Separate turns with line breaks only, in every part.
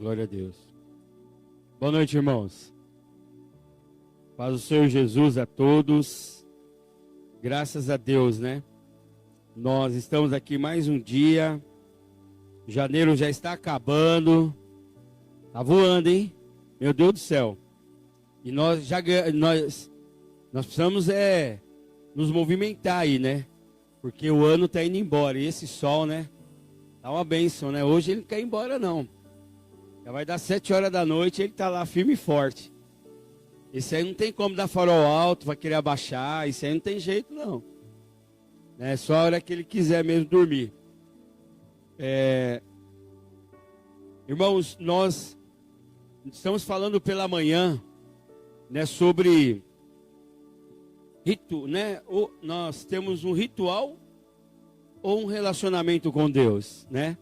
Glória a Deus. Boa noite, irmãos. Paz do Senhor Jesus a todos. Graças a Deus, né? Nós estamos aqui mais um dia. Janeiro já está acabando. Tá voando, hein? Meu Deus do céu. E nós precisamos nos movimentar aí, né? Porque o ano tá indo embora. E esse sol, né? Tá uma bênção, né? Hoje ele não quer ir embora, não. Já vai dar 7 horas da noite e ele tá lá firme e forte. Esse aí não tem como dar farol alto, vai querer abaixar. Esse aí não tem jeito, não. É só a hora que ele quiser mesmo dormir. Irmãos, nós estamos falando pela manhã, né, sobre né? Nós temos um ritual ou um relacionamento com Deus, né?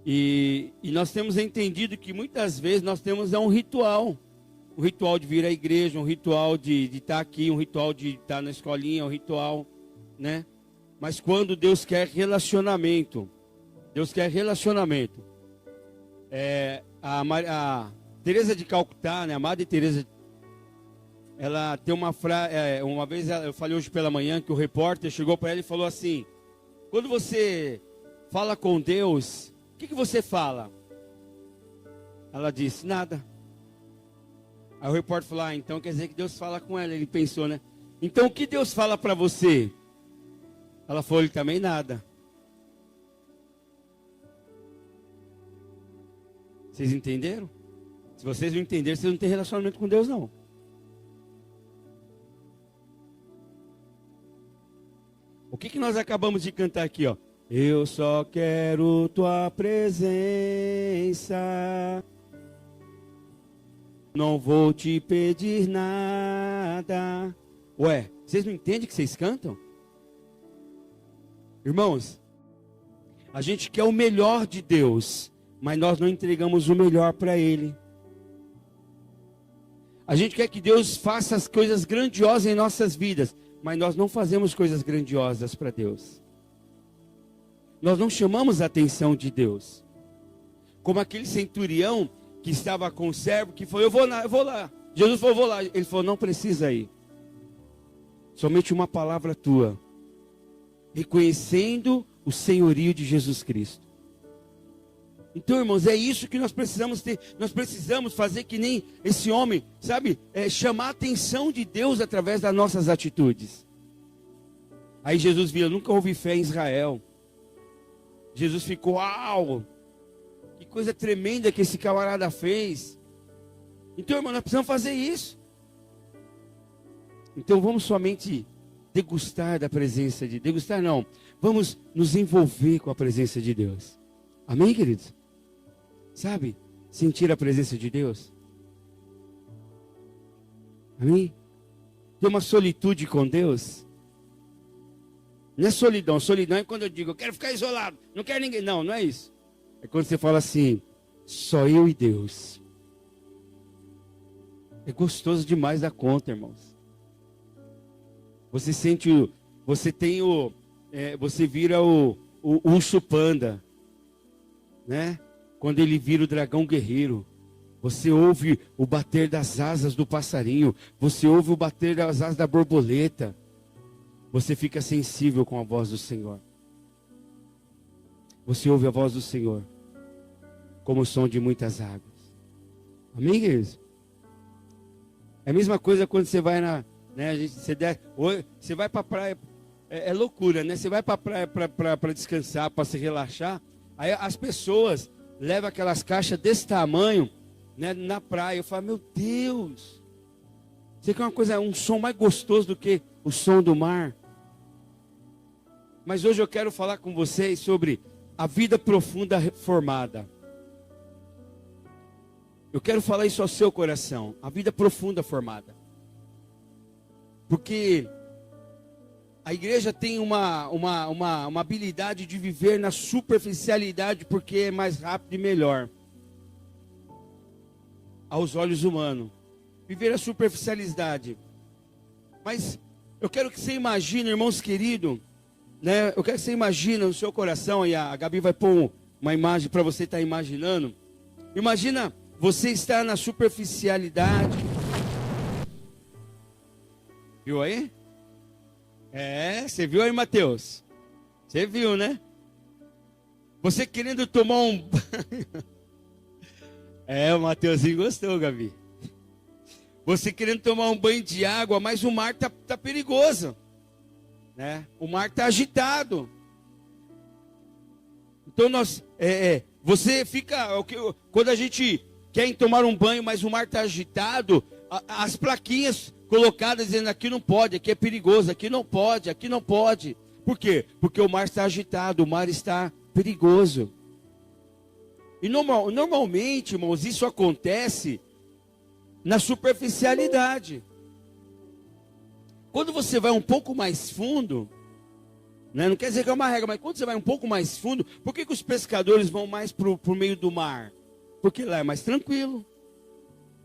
E nós temos entendido que muitas vezes nós temos um ritual de vir à igreja, um ritual de estar aqui, um ritual de estar na escolinha, um ritual, né? Mas quando Deus quer relacionamento, a Teresa de Calcutá, né? A Madre Teresa, ela tem uma frase, uma vez eu falei hoje pela manhã que o repórter chegou para ela e falou assim: quando você fala com Deus, o que você fala? Ela disse: nada. Aí o repórter falou: então quer dizer que Deus fala com ela. Ele pensou, né? Então o que Deus fala para você? Ela falou: ele também nada. Vocês entenderam? Se vocês não entenderem, vocês não têm relacionamento com Deus, não. O que nós acabamos de cantar aqui, ó? Eu só quero tua presença, não vou te pedir nada. Ué, vocês não entendem que vocês cantam? Irmãos, a gente quer o melhor de Deus, mas nós não entregamos o melhor para Ele. A gente quer que Deus faça as coisas grandiosas em nossas vidas, mas nós não fazemos coisas grandiosas para Deus. Nós não chamamos a atenção de Deus. Como aquele centurião que estava com o servo, que falou: eu vou lá. Jesus falou: eu vou lá. Ele falou: não precisa ir. Somente uma palavra tua. Reconhecendo o senhorio de Jesus Cristo. Então, irmãos, é isso que nós precisamos ter. Nós precisamos fazer que nem esse homem, sabe? Chamar a atenção de Deus através das nossas atitudes. Aí Jesus viu: nunca houve fé em Israel. Jesus ficou: uau! Que coisa tremenda que esse camarada fez. Então, irmão, nós precisamos fazer isso. Então, vamos somente degustar da presença de Deus. Degustar não. Vamos nos envolver com a presença de Deus. Amém, queridos? Sabe? Sentir a presença de Deus. Amém? Ter uma solitude com Deus. Não é solidão. Solidão é quando eu digo: eu quero ficar isolado, não quero ninguém. Não, não é isso. É quando você fala assim: só eu e Deus. É gostoso demais da conta, irmãos. Você sente você vira o urso panda, né? Quando ele vira o dragão guerreiro. Você ouve o bater das asas do passarinho. Você ouve o bater das asas da borboleta. Você fica sensível com a voz do Senhor. Você ouve a voz do Senhor como o som de muitas águas. Amém, queridos? É a mesma coisa quando você vai você vai para a praia. É loucura, né? Você vai para a praia para descansar, para se relaxar. Aí as pessoas levam aquelas caixas desse tamanho, né, na praia. Eu falo: meu Deus! Você quer um som mais gostoso do que o som do mar? Mas hoje eu quero falar com vocês sobre a vida profunda formada. Eu quero falar isso ao seu coração. A vida profunda formada. Porque a igreja tem uma habilidade de viver na superficialidade, porque é mais rápido e melhor. Aos olhos humanos. Viver a superficialidade. Mas eu quero que você imagine, irmãos queridos, né? Eu quero que você imagine no seu coração, e a Gabi vai pôr uma imagem para você estar imaginando. Imagina você estar na superficialidade. Viu aí? Você viu aí, Mateus? Você viu, né? Você querendo tomar um banho. O Mateuzinho gostou, Gabi. Você querendo tomar um banho de água, mas o mar tá perigoso, né? O mar tá agitado. Então você fica, quando a gente quer tomar um banho, mas o mar tá agitado, as plaquinhas colocadas dizendo aqui não pode, aqui é perigoso, aqui não pode, aqui não pode. Por quê? Porque o mar está agitado, o mar está perigoso. E normalmente, irmãos, isso acontece na superficialidade. Quando você vai um pouco mais fundo, né, não quer dizer que é uma regra, mas quando você vai um pouco mais fundo, por que os pescadores vão mais para o meio do mar? Porque lá é mais tranquilo.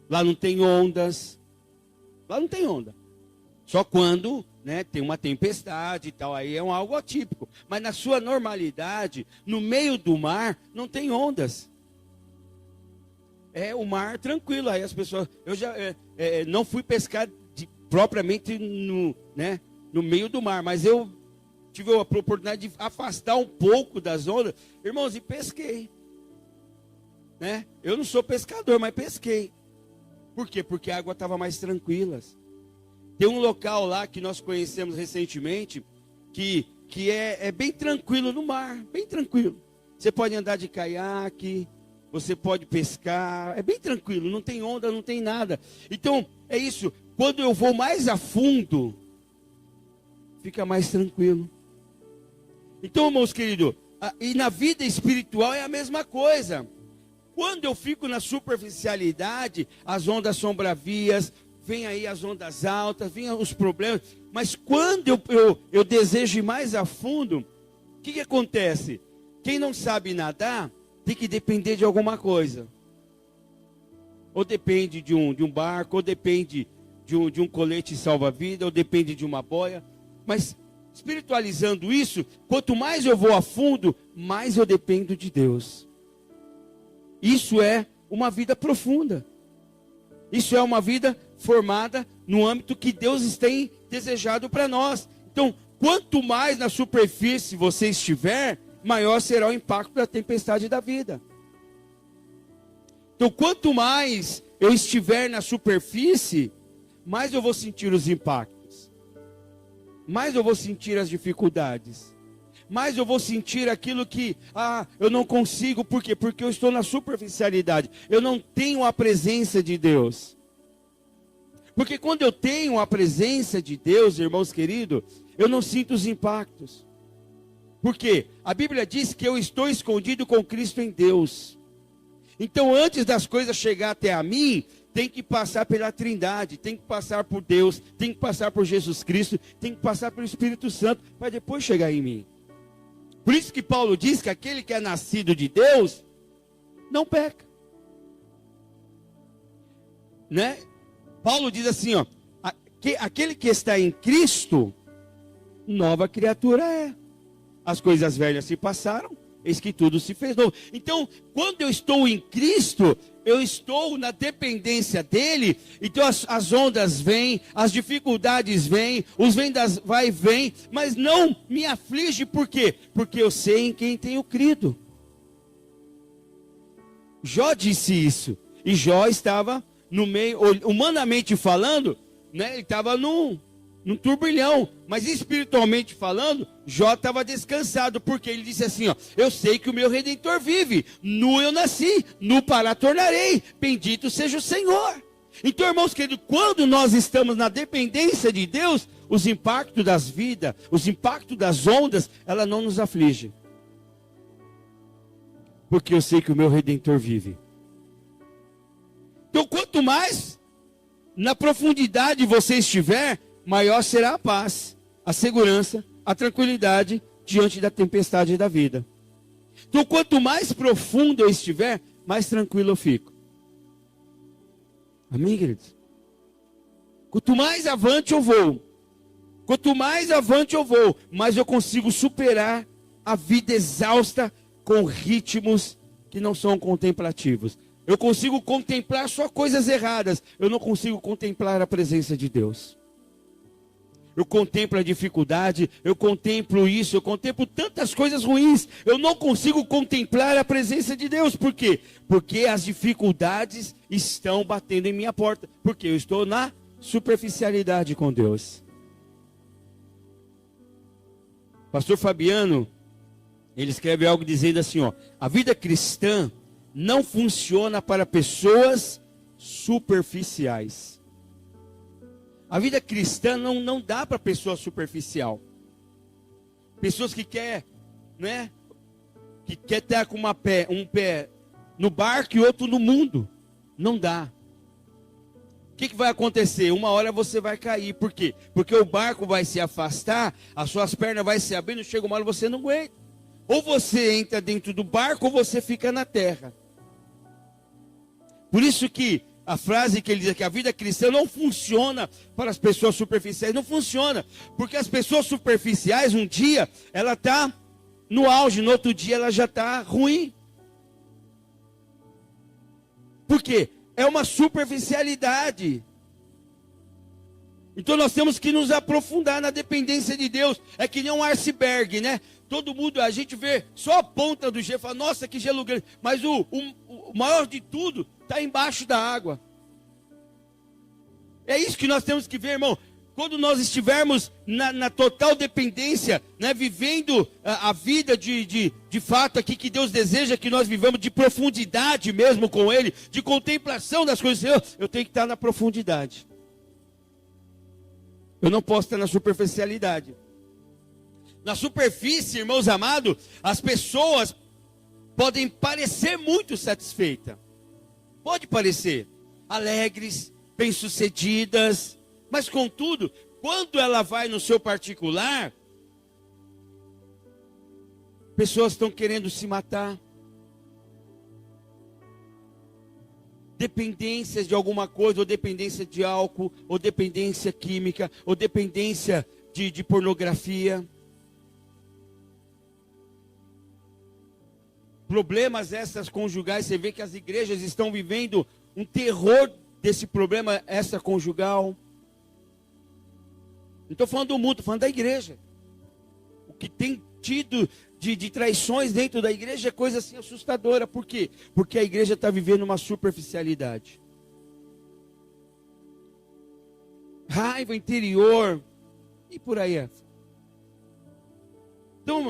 Lá não tem ondas. Lá não tem onda. Só quando, né, tem uma tempestade e tal, aí é algo atípico. Mas na sua normalidade, no meio do mar, não tem ondas. É o mar tranquilo. Aí as pessoas... Eu já não fui pescar propriamente no meio do mar, mas eu tive a oportunidade de afastar um pouco das ondas. Irmãos, e pesquei. Né? Eu não sou pescador, mas pesquei. Por quê? Porque a água estava mais tranquila. Tem um local lá que nós conhecemos recentemente, que é bem tranquilo no mar, bem tranquilo. Você pode andar de caiaque, você pode pescar, é bem tranquilo, não tem onda, não tem nada. Então, é isso, quando eu vou mais a fundo, fica mais tranquilo. Então, irmãos queridos, e na vida espiritual é a mesma coisa. Quando eu fico na superficialidade, as ondas são bravias, vem aí as ondas altas, vem os problemas. Mas quando eu desejo ir mais a fundo, o que acontece? Quem não sabe nadar, tem que depender de alguma coisa. Ou depende de um barco, ou depende de um colete salva-vida, ou depende de uma boia. Mas espiritualizando isso, quanto mais eu vou a fundo, mais eu dependo de Deus. Isso é uma vida profunda. Isso é uma vida formada no âmbito que Deus tem desejado para nós. Então, quanto mais na superfície você estiver, maior será o impacto da tempestade da vida. Então, quanto mais eu estiver na superfície, mais eu vou sentir os impactos. Mais eu vou sentir as dificuldades. Mais eu vou sentir aquilo que, eu não consigo, por quê? Porque eu estou na superficialidade, eu não tenho a presença de Deus. Porque quando eu tenho a presença de Deus, irmãos queridos, eu não sinto os impactos. Por quê? A Bíblia diz que eu estou escondido com Cristo em Deus. Então antes das coisas chegar até a mim, tem que passar pela Trindade, tem que passar por Deus, tem que passar por Jesus Cristo, tem que passar pelo Espírito Santo, para depois chegar em mim. Por isso que Paulo diz que aquele que é nascido de Deus, não peca. Né? Paulo diz assim, aquele que está em Cristo, nova criatura é. As coisas velhas se passaram, eis que tudo se fez novo. Então, quando eu estou em Cristo, eu estou na dependência dele. Então as ondas vêm, as dificuldades vêm, os vendas vai e vem, mas não me aflige, por quê? Porque eu sei em quem tenho crido. Jó disse isso, e Jó estava no meio, humanamente falando, né, ele estava num turbilhão, mas espiritualmente falando, Jó estava descansado, porque ele disse assim, eu sei que o meu Redentor vive, nu eu nasci, nu para tornarei, bendito seja o Senhor. Então, irmãos queridos, quando nós estamos na dependência de Deus, os impactos das vidas, os impactos das ondas, ela não nos aflige, porque eu sei que o meu Redentor vive. Então, quanto mais na profundidade você estiver, maior será a paz, a segurança, a tranquilidade diante da tempestade da vida. Então, quanto mais profundo eu estiver, mais tranquilo eu fico. Amém, queridos? Quanto mais avante eu vou, mais eu consigo superar a vida exausta com ritmos que não são contemplativos. Eu consigo contemplar só coisas erradas. Eu não consigo contemplar a presença de Deus. Eu contemplo a dificuldade, eu contemplo isso, eu contemplo tantas coisas ruins. Eu não consigo contemplar a presença de Deus. Por quê? Porque as dificuldades estão batendo em minha porta. Porque eu estou na superficialidade com Deus. Pastor Fabiano, ele escreve algo dizendo assim, ó: a vida cristã não funciona para pessoas superficiais. A vida cristã não dá para pessoa superficial. Pessoas que quer, né? Que quer estar com um pé no barco e outro no mundo. Não dá. O que vai acontecer? Uma hora você vai cair. Por quê? Porque o barco vai se afastar, as suas pernas vai se abrindo, chega uma hora você não aguenta. Ou você entra dentro do barco ou você fica na terra. Por isso que a frase que ele diz que a vida cristã não funciona para as pessoas superficiais, não funciona, porque as pessoas superficiais, um dia, ela está no auge, no outro dia ela já está ruim. Por quê? É uma superficialidade. Então nós temos que nos aprofundar na dependência de Deus. É que nem um iceberg, né? Todo mundo, a gente vê só a ponta do gelo, fala, nossa, que gelo grande. Mas o maior de tudo está embaixo da água. É isso que nós temos que ver, irmão. Quando nós estivermos na total dependência, né, vivendo a vida de fato aqui que Deus deseja que nós vivamos, de profundidade mesmo com Ele, de contemplação das coisas do Senhor, eu tenho que estar na profundidade. Eu não posso estar na superficialidade. Na superfície, irmãos amados, as pessoas podem parecer muito satisfeitas. Pode parecer alegres, bem-sucedidas, mas contudo, quando ela vai no seu particular, pessoas estão querendo se matar. Dependências de alguma coisa, ou dependência de álcool, ou dependência química, ou dependência de pornografia. Problemas essas conjugais, você vê que as igrejas estão vivendo um terror desse problema extraconjugal. Não estou falando do mundo, estou falando da igreja. O que tem tido de traições dentro da igreja é coisa assim assustadora. Por quê? Porque a igreja está vivendo uma superficialidade. Raiva interior. E por aí. Então,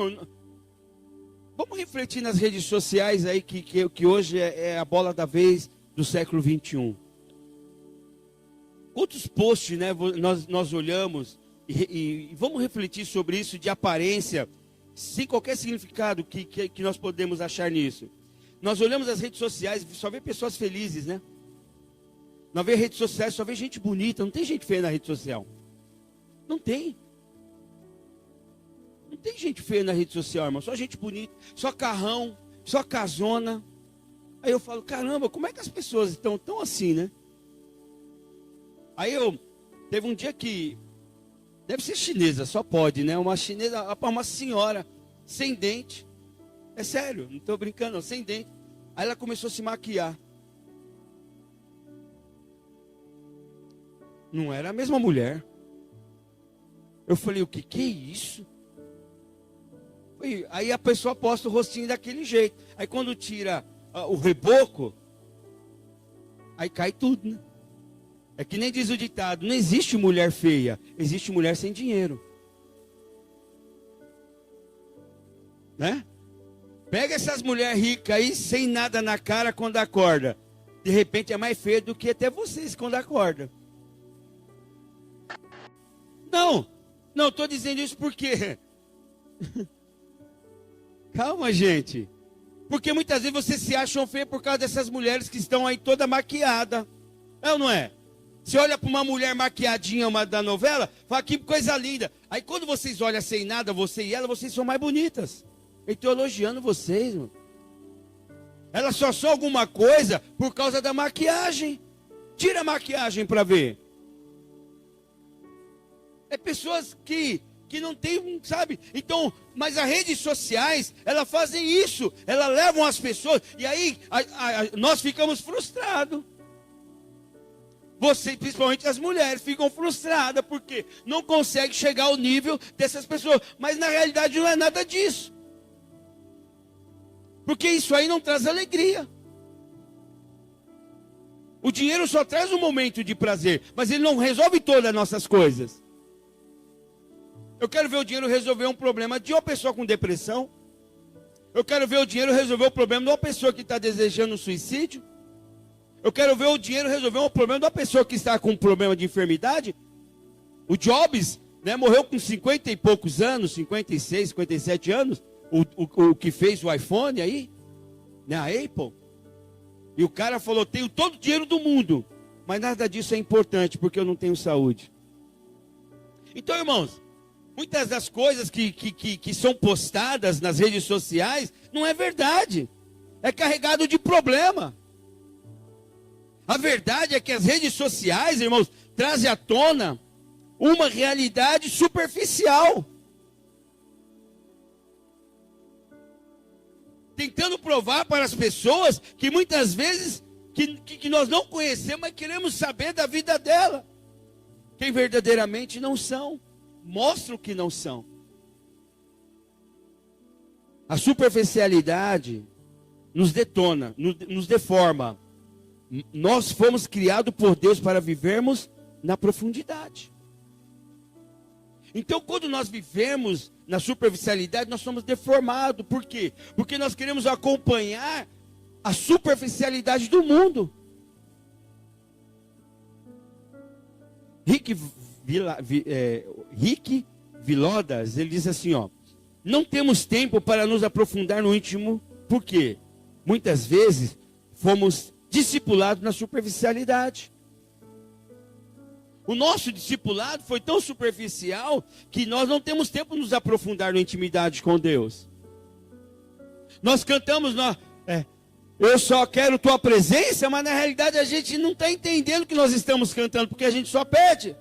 vamos refletir nas redes sociais aí, que hoje é a bola da vez do século 21. Quantos posts, né, nós olhamos e vamos refletir sobre isso de aparência, sem qualquer significado que nós podemos achar nisso. Nós olhamos as redes sociais e só vê pessoas felizes, né? Nós vê redes sociais, só vê gente bonita, não tem gente feia na rede social. Não tem. Não tem gente feia na rede social, irmão, só gente bonita, só carrão, só casona. Aí eu falo, caramba, como é que as pessoas estão tão assim, né? Aí teve um dia que, deve ser chinesa, só pode, né? Uma chinesa, uma senhora, sem dente. É sério, não estou brincando, não, sem dente. Aí ela começou a se maquiar. Não era a mesma mulher. Eu falei, o que é isso? Aí a pessoa posta o rostinho daquele jeito. Aí quando tira o reboco, aí cai tudo, né? É que nem diz o ditado, não existe mulher feia, existe mulher sem dinheiro. Né? Pega essas mulheres ricas aí, sem nada na cara quando acorda. De repente é mais feia do que até vocês quando acorda. Não estou dizendo isso porque... Calma, gente. Porque muitas vezes vocês se acham feio por causa dessas mulheres que estão aí toda maquiada. É ou não é? Você olha para uma mulher maquiadinha da novela, fala que coisa linda. Aí quando vocês olham sem nada, você e ela, vocês são mais bonitas. Eu estou elogiando vocês, mano. Elas só são alguma coisa por causa da maquiagem. Tira a maquiagem para ver. É pessoas que
que não tem, sabe? Então, mas as redes sociais, elas fazem isso, elas levam as pessoas, e aí nós ficamos frustrados. Você, principalmente as mulheres, ficam frustradas, porque não conseguem chegar ao nível dessas pessoas. Mas na realidade não é nada disso. Porque isso aí não traz alegria. O dinheiro só traz um momento de prazer, mas ele não resolve todas as nossas coisas. Eu quero ver o dinheiro resolver um problema de uma pessoa com depressão. Eu quero ver o dinheiro resolver o problema de uma pessoa que está desejando suicídio. Eu quero ver o dinheiro resolver um problema de uma pessoa que está com um problema de enfermidade. O Jobs, né, morreu com 50 e poucos anos, 56, 57 anos. O que fez o iPhone aí, né, a Apple. E o cara falou, tenho todo o dinheiro do mundo, mas nada disso é importante, porque eu não tenho saúde. Então, irmãos, muitas das coisas que são postadas nas redes sociais, não é verdade. É carregado de problema. A verdade é que as redes sociais, irmãos, trazem à tona uma realidade superficial. Tentando provar para as pessoas que muitas vezes que nós não conhecemos, mas queremos saber da vida dela. Quem verdadeiramente não são, mostram que não são. A superficialidade nos detona, nos deforma. Nós fomos criados por Deus para vivermos na profundidade. Então, quando nós vivemos na superficialidade, nós somos deformados. Por quê? Porque nós queremos acompanhar a superficialidade do mundo. Rick Vilodas, ele diz assim, ó: não temos tempo para nos aprofundar no íntimo, porque muitas vezes fomos discipulados na superficialidade. O nosso discipulado foi tão superficial que nós não temos tempo de nos aprofundar na intimidade com Deus. Nós cantamos, eu só quero tua presença, mas na realidade a gente não está entendendo o que nós estamos cantando, porque a gente só pede.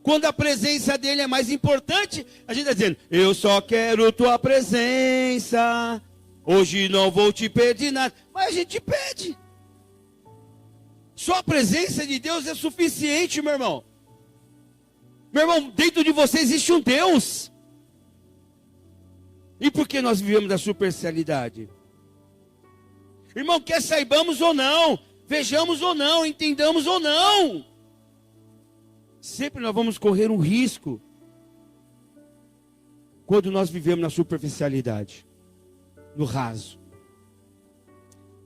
Quando a presença dele é mais importante, a gente está dizendo, eu só quero tua presença, hoje não vou te pedir nada, mas a gente pede. Só a presença de Deus é suficiente, meu irmão. Meu irmão, dentro de você existe um Deus. E por que nós vivemos da superficialidade? Irmão, quer saibamos ou não, vejamos ou não, entendamos ou não, sempre nós vamos correr um risco quando nós vivemos na superficialidade, no raso.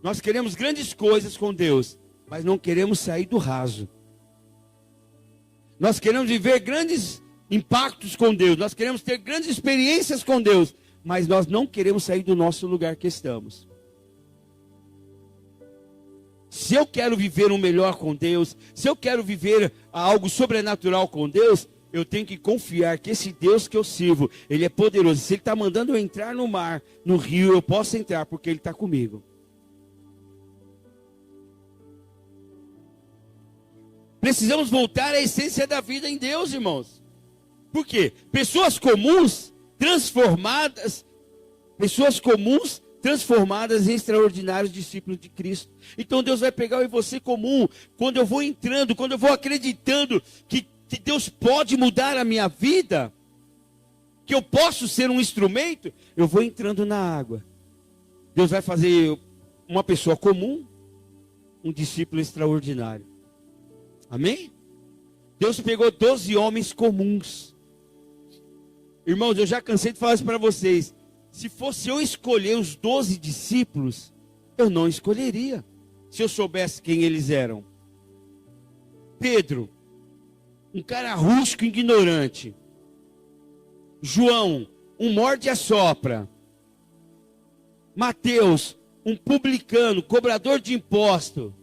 Nós queremos grandes coisas com Deus, mas não queremos sair do raso. Nós queremos viver grandes impactos com Deus, nós queremos ter grandes experiências com Deus, mas nós não queremos sair do nosso lugar que estamos. Se eu quero viver um melhor com Deus, se eu quero viver algo sobrenatural com Deus, eu tenho que confiar que esse Deus que eu sirvo, Ele é poderoso. Se Ele está mandando eu entrar no mar, no rio, eu posso entrar, porque Ele está comigo. Precisamos voltar à essência da vida em Deus, irmãos. Por quê? Pessoas comuns transformadas em extraordinários discípulos de Cristo. Então Deus vai pegar eu e você comum. Quando eu vou entrando, quando eu vou acreditando que Deus pode mudar a minha vida, que eu posso ser um instrumento, eu vou entrando na água. Deus vai fazer uma pessoa comum, um discípulo extraordinário. Amém? Deus pegou 12 homens comuns. Irmãos, eu já cansei de falar isso para vocês. Se fosse eu escolher os 12 discípulos, eu não escolheria, se eu soubesse quem eles eram. Pedro, um cara rústico e ignorante. João, um morde-a-sopra. Mateus, um publicano, cobrador de imposto.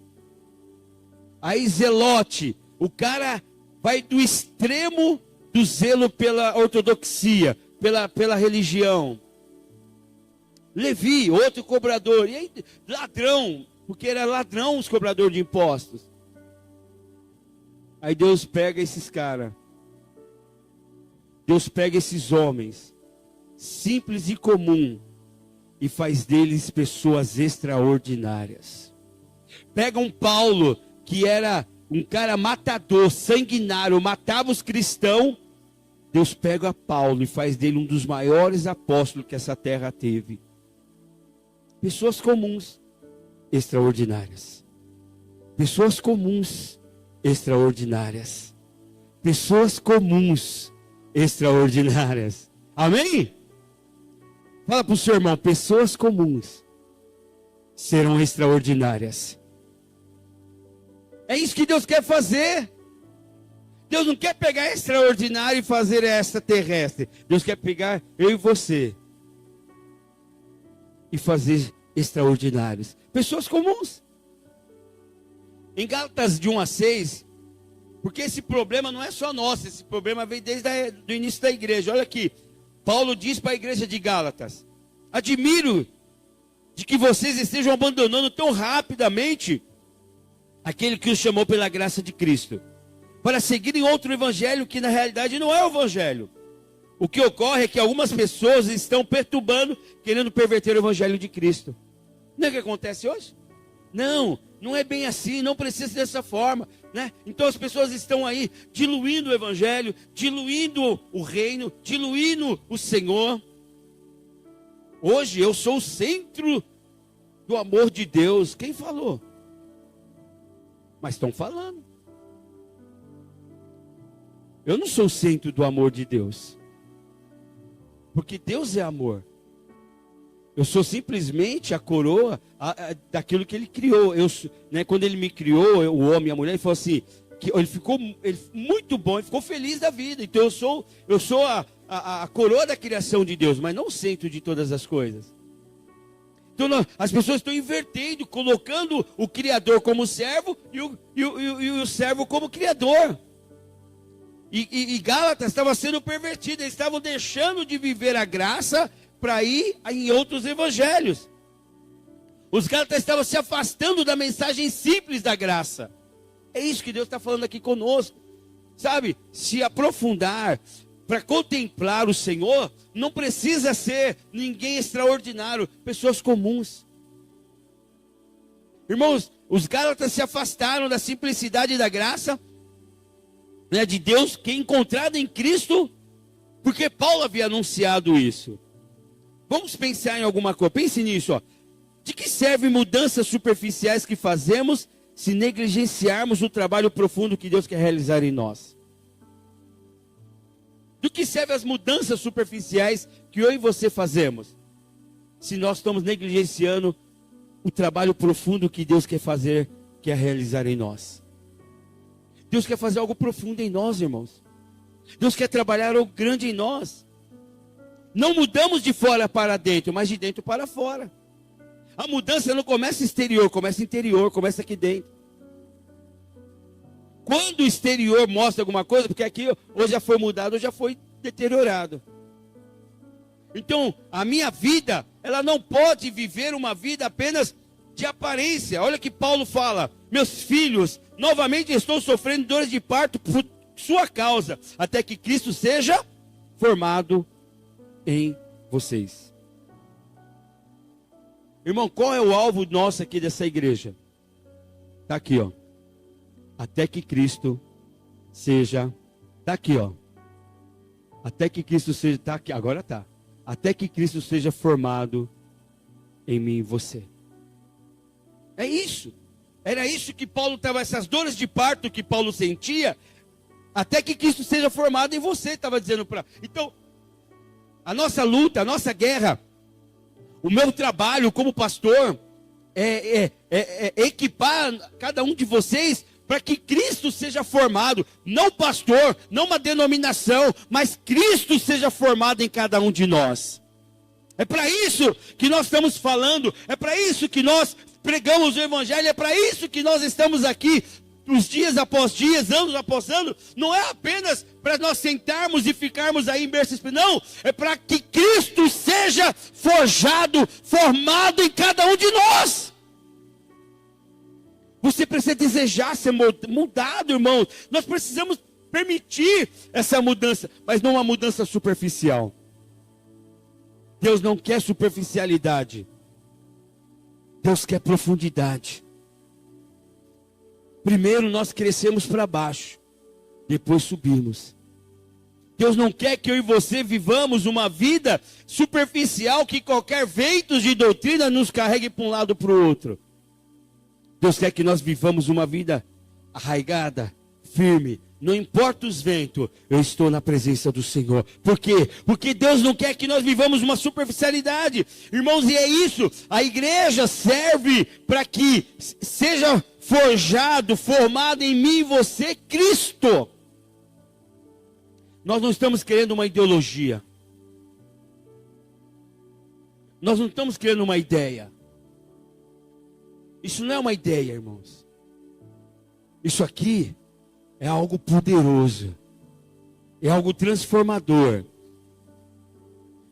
Aí Zelote, o cara vai do extremo do zelo pela ortodoxia, pela religião. Levi, outro cobrador, e aí ladrão, porque era ladrão os cobradores de impostos. Aí Deus pega esses caras
Deus pega esses homens, simples e comum, e faz deles pessoas extraordinárias. Pega um Paulo, que era um cara matador, sanguinário, matava os cristãos. Deus pega Paulo e faz dele um dos maiores apóstolos que essa terra teve. Pessoas comuns, extraordinárias. Pessoas comuns, extraordinárias. Pessoas comuns, extraordinárias. Amém? Fala para o seu irmão, pessoas comuns serão extraordinárias. É isso que Deus quer fazer. Deus não quer pegar extraordinário e fazer extraterrestre. Deus quer pegar eu e você e fazer extraordinários. Pessoas comuns. Em Gálatas de 1 a 6, porque esse problema não é só nosso, esse problema vem desde o início da igreja. Olha aqui, Paulo diz para a igreja de Gálatas: admiro de que vocês estejam abandonando tão rapidamente aquele que os chamou pela graça de Cristo, para seguirem outro evangelho que na realidade não é o evangelho. O que ocorre é que algumas pessoas estão perturbando, querendo perverter o evangelho de Cristo. Não é o que acontece hoje? Não, não é bem assim, não precisa ser dessa forma, né? Então as pessoas estão aí diluindo o evangelho, diluindo o reino, diluindo o Senhor. Hoje eu sou o centro do amor de Deus. Quem falou? Mas estão falando. Eu não sou o centro do amor de Deus, porque Deus é amor. Eu sou simplesmente a coroa daquilo que Ele criou. Quando Ele me criou, o homem e a mulher, Ele falou assim, que ele ficou muito bom, Ele ficou feliz da vida. Então eu sou a coroa da criação de Deus, mas não o centro de todas as coisas. Então as pessoas estão invertendo, colocando o Criador como servo e o servo como Criador. E Gálatas estava sendo pervertido, eles estavam deixando de viver a graça para ir em outros evangelhos. Os Gálatas estavam se afastando da mensagem simples da graça. É isso que Deus está falando aqui conosco. Sabe, se aprofundar para contemplar o Senhor, não precisa ser ninguém extraordinário, pessoas comuns. Irmãos, os Gálatas se afastaram da simplicidade da graça, né, de Deus, que é encontrado em Cristo, porque Paulo havia anunciado isso. Vamos pensar em alguma coisa, pense nisso, ó. De que servem mudanças superficiais que fazemos se negligenciarmos o trabalho profundo que Deus quer realizar em nós? Do que servem as mudanças superficiais que eu e você fazemos, se nós estamos negligenciando o trabalho profundo que Deus quer realizar em nós? Deus quer fazer algo profundo em nós, irmãos. Deus quer trabalhar algo grande em nós. Não mudamos de fora para dentro, mas de dentro para fora. A mudança não começa exterior, começa interior, começa aqui dentro. Quando o exterior mostra alguma coisa, porque aqui ou já foi mudado ou já foi deteriorado. Então, a minha vida, ela não pode viver uma vida apenas de aparência. Olha que Paulo fala: meus filhos, novamente estou sofrendo dores de parto por sua causa, até que Cristo seja formado em vocês. Irmão, qual é o alvo nosso aqui dessa igreja? Está aqui, ó. Até que Cristo seja, está aqui, ó. Até que Cristo seja, está aqui, agora está. Até que Cristo seja formado em mim e você. É isso. Era isso que Paulo estava, essas dores de parto que Paulo sentia, até que Cristo seja formado em você, estava dizendo para. Então, a nossa luta, a nossa guerra, o meu trabalho como pastor é equipar cada um de vocês para que Cristo seja formado, não pastor, não uma denominação, mas Cristo seja formado em cada um de nós. É para isso que nós estamos falando, é para isso que nós pregamos o Evangelho, é para isso que nós estamos aqui, os dias após dias, anos após anos. Não é apenas para nós sentarmos e ficarmos aí em berço espiritual, não, é para que Cristo seja forjado, formado em cada um de nós. Você precisa desejar ser mudado, irmão. Nós precisamos
permitir essa mudança, mas não uma mudança superficial. Deus não quer superficialidade. Deus quer profundidade. Primeiro nós crescemos para baixo, depois subimos. Deus não quer que eu e você vivamos uma vida superficial que qualquer vento de doutrina nos carregue para um lado ou para o outro. Deus quer que nós vivamos uma vida arraigada, firme. Não importa os ventos, eu estou na presença do Senhor. Por quê? Porque Deus não quer que nós vivamos uma superficialidade. Irmãos, e é isso. A igreja serve para que seja forjado, formado em mim e você, Cristo. Nós não estamos querendo uma ideologia. Nós não estamos querendo uma ideia. Isso não é uma ideia, irmãos. Isso aqui é algo poderoso. É algo transformador.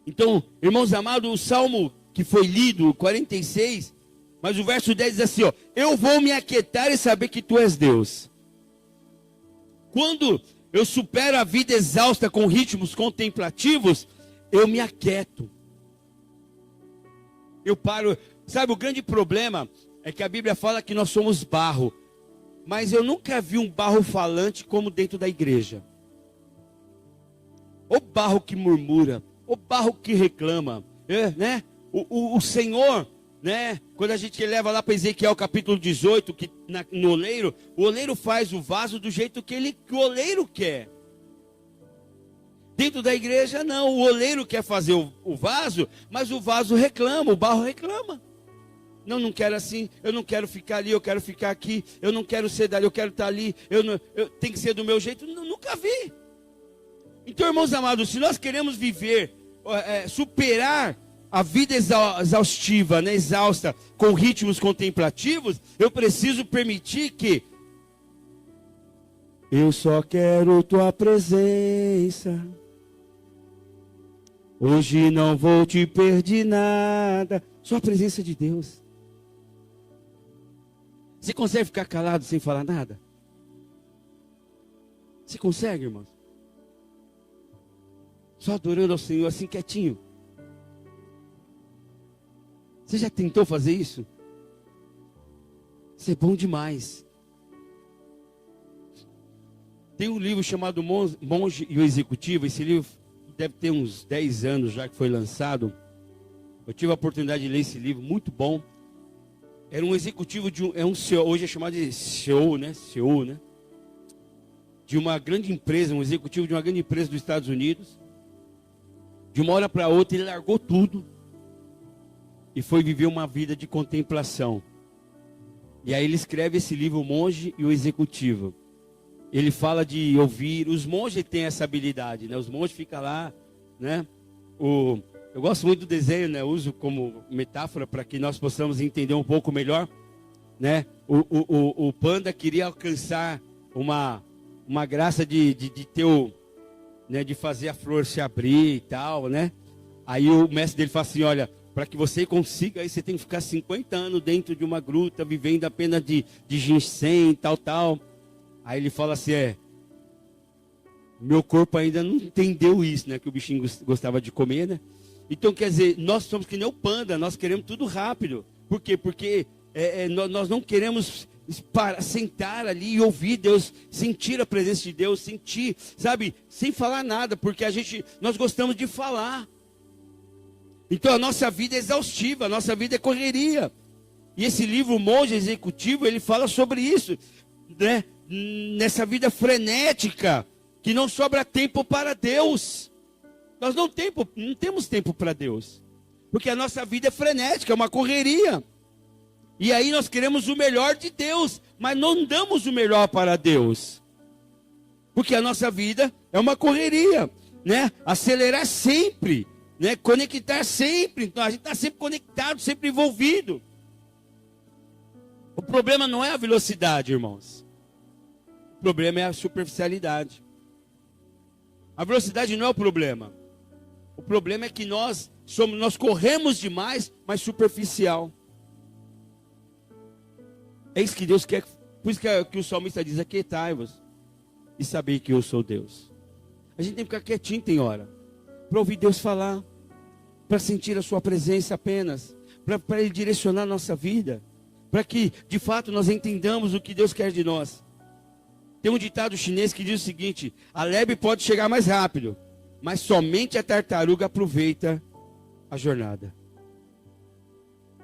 Então, irmãos amados, o salmo que foi lido, 46, mas o verso 10 diz assim, ó: eu vou me aquietar e saber que tu és Deus. Quando eu supero a vida exausta com ritmos contemplativos, eu me aquieto. Eu paro. Sabe, o grande problema é que a Bíblia fala que nós somos barro. Mas eu nunca vi um barro falante como dentro da igreja. O barro que murmura, o barro que reclama, né? O Senhor, né? Quando a gente leva lá para Ezequiel capítulo 18, que no oleiro, o oleiro faz o vaso do jeito que o oleiro quer. Dentro da igreja não, o oleiro quer fazer o vaso, mas o vaso reclama, o barro reclama. Não quero assim, eu não quero ficar ali, eu quero ficar aqui, eu não quero ser dali, eu quero estar ali, tem que ser do meu jeito, nunca vi. Então, irmãos amados, se nós queremos viver, superar a vida exaustiva, né, exausta, com ritmos contemplativos, eu preciso permitir que eu só quero tua presença, hoje não vou te perder nada, só a presença de Deus. Você consegue ficar calado sem falar nada? Você consegue, irmãos? Só adorando ao Senhor assim quietinho. Você já tentou fazer isso? Isso é bom demais. Tem um livro chamado Monge e o Executivo. Esse livro deve ter uns 10 anos já que foi lançado. Eu tive a oportunidade de ler esse livro, muito bom. Era um executivo de um CEO, hoje é chamado de CEO, né? CEO, né? De uma grande empresa, um executivo de uma grande empresa dos Estados Unidos. De uma hora para outra ele largou tudo e foi viver uma vida de contemplação. E aí ele escreve esse livro, O Monge e o Executivo. Ele fala de ouvir, os monges têm essa habilidade, né? Os monges ficam lá, né? Eu gosto muito do desenho, né? Eu uso como metáfora para que nós possamos entender um pouco melhor, né? O panda queria alcançar uma graça de ter né? De fazer a flor se abrir e tal, né? Aí o mestre dele fala assim, olha, para que você consiga, aí você tem que ficar 50 anos dentro de uma gruta, vivendo apenas de ginseng, tal. Aí ele fala assim, meu corpo ainda não entendeu isso, né? Que o bichinho gostava de comer, né? Então, quer dizer, nós somos que nem o panda, nós queremos tudo rápido. Por quê? Porque nós não queremos sentar ali e ouvir Deus, sentir a presença de Deus, sentir, sabe, sem falar nada, porque nós gostamos de falar. Então, a nossa vida é exaustiva, a nossa vida é correria. E esse livro, O Monge Executivo, ele fala sobre isso, né? Nessa vida frenética, que não sobra tempo para Deus. Nós não temos tempo para Deus. Porque a nossa vida é frenética, é uma correria. E aí nós queremos o melhor de Deus, mas não damos o melhor para Deus. Porque a nossa vida é uma correria, né? Acelerar sempre, né? Conectar sempre. Então a gente está sempre conectado, sempre envolvido. O problema não é a velocidade, irmãos. O problema é a superficialidade. A velocidade não é o problema. O problema é que nós corremos demais, mas superficial. É isso que Deus quer. Por isso que o salmista diz, aquietai-vos e saber que eu sou Deus. A gente tem que ficar quietinho, tem hora, para ouvir Deus falar, para sentir a sua presença apenas, para Ele direcionar a nossa vida, para que de fato nós entendamos o que Deus quer de nós. Tem um ditado chinês que diz o seguinte: a lebre pode chegar mais rápido, mas somente a tartaruga aproveita a jornada.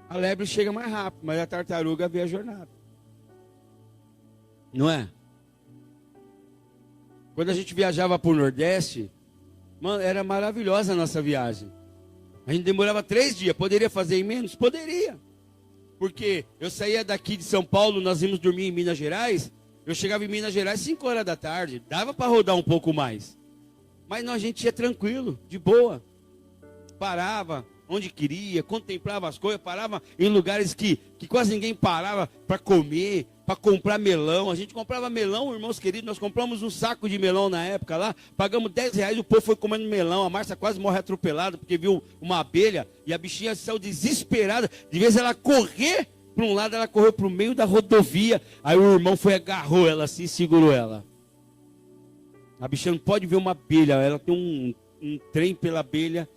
A lebre chega mais rápido, mas a tartaruga vê a jornada. Não é? Quando a gente viajava para o Nordeste, mano, era maravilhosa a nossa viagem. A gente demorava 3 dias. Poderia fazer em menos? Poderia. Porque eu saía daqui de São Paulo, nós íamos dormir em Minas Gerais. Eu chegava em Minas Gerais 5 horas da tarde. Dava para rodar um pouco mais. Mas não, a gente ia tranquilo, de boa. Parava onde queria, contemplava as coisas. Parava em lugares que quase ninguém parava para comer, para comprar melão. A gente comprava melão, irmãos queridos. Nós compramos um saco de melão na época lá. Pagamos R$10, o povo foi comendo melão. A Márcia quase morre atropelada porque viu uma abelha. E a bichinha saiu desesperada. De vez ela correr para um lado, ela correu para o meio da rodovia. Aí o irmão foi, agarrou ela assim e segurou ela. A bichinha não pode ver uma abelha. Ela tem um trem pela abelha.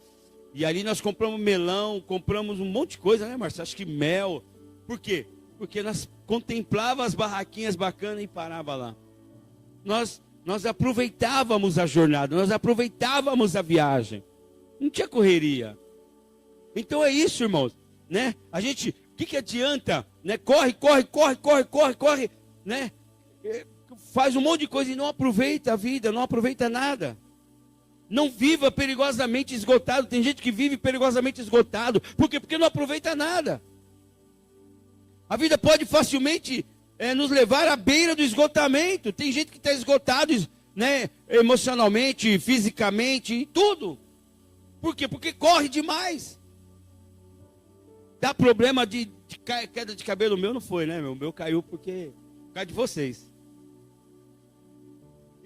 E ali nós compramos melão, compramos um monte de coisa, né, Márcia? Acho que mel. Por quê? Porque nós contemplávamos as barraquinhas bacanas e parava lá. Nós aproveitávamos a jornada, nós aproveitávamos a viagem. Não tinha correria. Então é isso, irmãos, né? A gente, o que adianta, né? Corre, né? Faz um monte de coisa e não aproveita a vida, não aproveita nada. Não viva perigosamente esgotado. Tem gente que vive perigosamente esgotado. Por quê? Porque não aproveita nada. A vida pode facilmente nos levar à beira do esgotamento. Tem gente que está esgotado, né, emocionalmente, fisicamente, em tudo. Por quê? Porque corre demais. Dá problema de queda de cabelo. O meu não foi, né? O meu caiu por causa de vocês.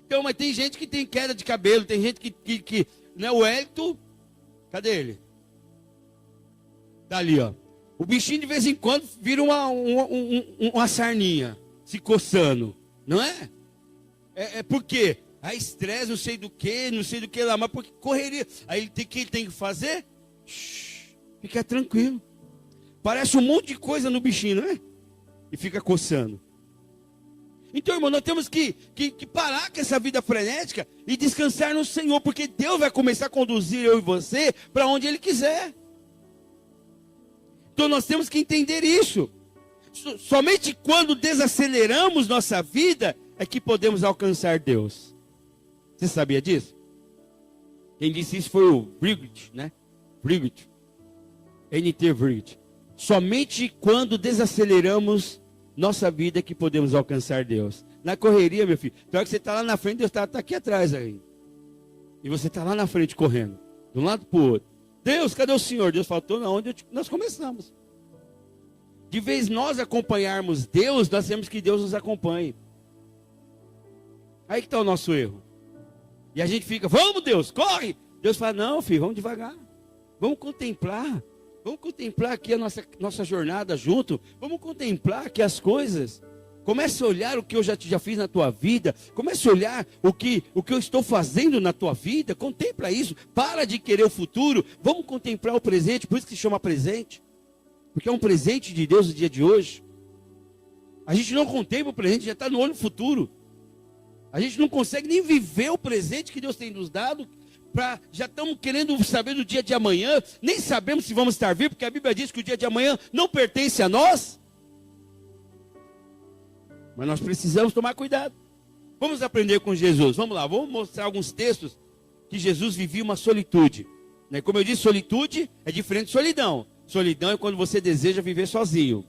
Então, mas tem gente que tem queda de cabelo, tem gente que né, o Hélito, cadê ele? Tá ali, ó. O bichinho de vez em quando vira uma sarninha, se coçando, não é? É porque a estresse, não sei do que lá, mas porque correria. Aí o que ele tem que fazer? Fica tranquilo. Parece um monte de coisa no bichinho, não é? E fica coçando. Então, irmão, nós temos que parar com essa vida frenética e descansar no Senhor, porque Deus vai começar a conduzir eu e você para onde Ele quiser. Então, nós temos que entender isso. Somente quando desaceleramos nossa vida é que podemos alcançar Deus. Você sabia disso? Quem disse isso foi o Brigitte, né? Brigitte. N.T. Brigitte. Somente quando desaceleramos nossa vida é que podemos alcançar Deus. Na correria, meu filho, então é que você está lá na frente, Deus está aqui atrás aí. E você está lá na frente correndo, de um lado para o outro. Deus, cadê o Senhor? Deus falou, estou na onde nós começamos. De vez nós acompanharmos Deus, nós temos que Deus nos acompanhe. Aí que está o nosso erro. E a gente fica, vamos Deus, corre! Deus fala, não filho, vamos devagar. Vamos contemplar. Vamos contemplar aqui a nossa jornada junto. Vamos contemplar aqui as coisas. Comece a olhar o que eu já fiz na tua vida. Comece a olhar o que eu estou fazendo na tua vida. Contempla isso. Para de querer o futuro. Vamos contemplar o presente. Por isso que se chama presente. Porque é um presente de Deus no dia de hoje. A gente não contempla o presente, já está no olho futuro. A gente não consegue nem viver o presente que Deus tem nos dado. Já estamos querendo saber do dia de amanhã, nem sabemos se vamos estar vivos, porque a Bíblia diz que o dia de amanhã não pertence a nós. Mas nós precisamos tomar cuidado. Vamos aprender com Jesus. Vamos lá, vamos mostrar alguns textos que Jesus vivia uma solitude. Como eu disse, solitude é diferente de solidão. Solidão é quando você deseja viver sozinho.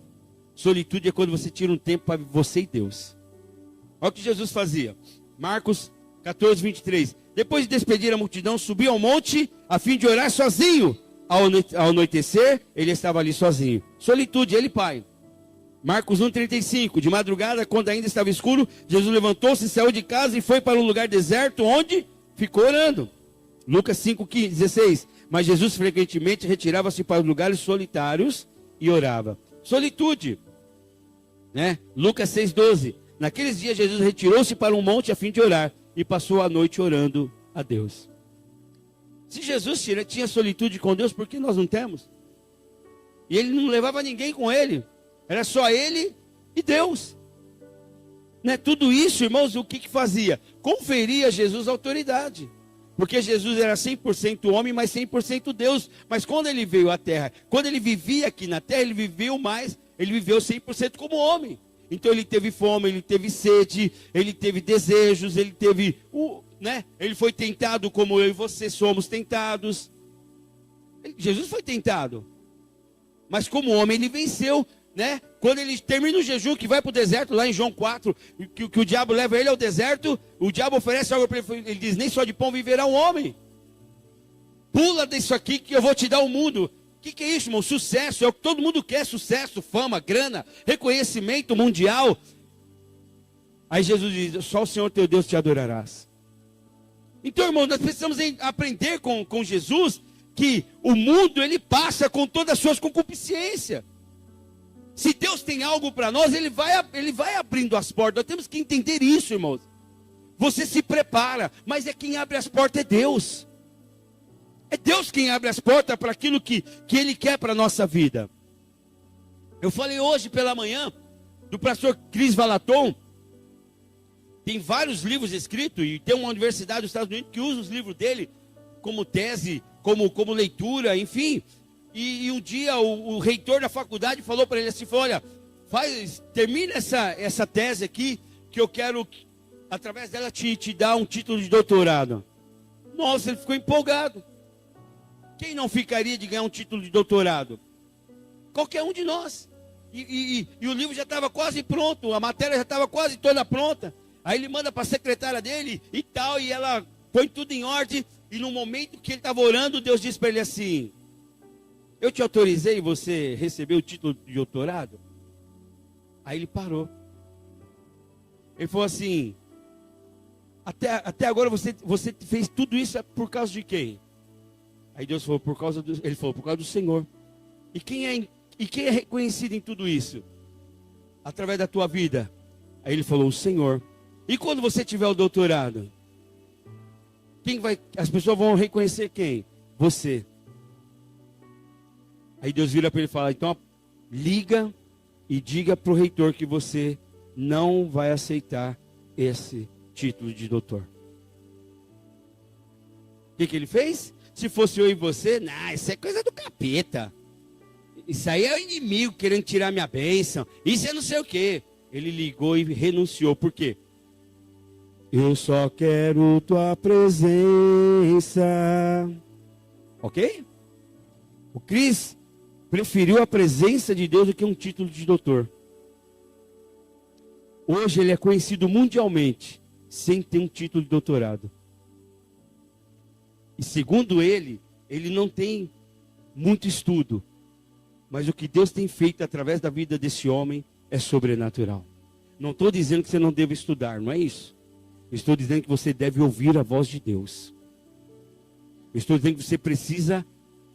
Solitude é quando você tira um tempo para você e Deus. Olha o que Jesus fazia. Marcos 14, 23. Depois de despedir a multidão, subiu ao monte a fim de orar sozinho. Ao anoitecer, ele estava ali sozinho. Solitude, ele pai. Marcos 1,35. De madrugada, quando ainda estava escuro, Jesus levantou-se, saiu de casa e foi para um lugar deserto, onde ficou orando. Lucas 5,16. Mas Jesus frequentemente retirava-se para lugares solitários e orava. Solitude. Lucas 6,12. Naqueles dias Jesus retirou-se para um monte a fim de orar e passou a noite orando a Deus. Se Jesus tinha solitude com Deus, por que nós não temos? E ele não levava ninguém com ele. Era só ele e Deus. Né? Tudo isso, irmãos, o que fazia? Conferia a Jesus autoridade. Porque Jesus era 100% homem, mas 100% Deus. Mas quando ele veio à terra, quando ele vivia aqui na terra, ele viveu 100% como homem. Então ele teve fome, ele teve sede, ele teve desejos, ele teve, ele foi tentado como eu e você somos tentados. Jesus foi tentado. Mas como homem ele venceu, né? Quando ele termina o jejum, que vai para o deserto, lá em João 4, que o diabo leva ele ao deserto, o diabo oferece algo para ele, ele diz, nem só de pão viverá um homem. Pula disso aqui que eu vou te dar o mundo. O que é isso, irmão? Sucesso, é o que todo mundo quer, sucesso, fama, grana, reconhecimento mundial. Aí Jesus diz, só o Senhor teu Deus te adorarás. Então, irmão, nós precisamos aprender com Jesus que o mundo, ele passa com todas as suas concupiscências. Se Deus tem algo para nós, ele vai abrindo as portas. Nós temos que entender isso, irmãos. Você se prepara, mas quem abre as portas é Deus. É Deus quem abre as portas para aquilo que Ele quer para a nossa vida. Eu falei hoje pela manhã do pastor Chris Valaton. Tem vários livros escritos e tem uma universidade dos Estados Unidos que usa os livros dele como tese, como leitura, enfim. E um dia o reitor da faculdade falou para ele assim, olha, termina essa tese aqui, que eu quero, através dela, te dar um título de doutorado. Nossa, ele ficou empolgado. Quem não ficaria de ganhar um título de doutorado? Qualquer um de nós. E o livro já estava quase pronto, a matéria já estava quase toda pronta. Aí ele manda para a secretária dele e tal, e ela põe tudo em ordem. E no momento que ele estava orando, Deus disse para ele assim, eu te autorizei você receber o título de doutorado? Aí ele parou. Ele falou assim, até agora você fez tudo isso por causa de quem? Aí Deus falou, ele falou, por causa do Senhor. E quem é reconhecido em tudo isso? Através da tua vida. Aí ele falou, o Senhor. E quando você tiver o doutorado? As pessoas vão reconhecer quem? Você. Aí Deus vira para ele e fala, então liga e diga para o reitor que você não vai aceitar esse título de doutor. O que ele fez? Se fosse eu e você, isso é coisa do capeta. Isso aí é o inimigo querendo tirar minha bênção. Isso é não sei o quê. Ele ligou e renunciou. Por quê? Eu só quero tua presença. Ok? O Chris preferiu a presença de Deus do que um título de doutor. Hoje ele é conhecido mundialmente, sem ter um título de doutorado. E segundo ele não tem muito estudo. Mas o que Deus tem feito através da vida desse homem é sobrenatural. Não estou dizendo que você não deve estudar, não é isso. Estou dizendo que você deve ouvir a voz de Deus. Estou dizendo que você precisa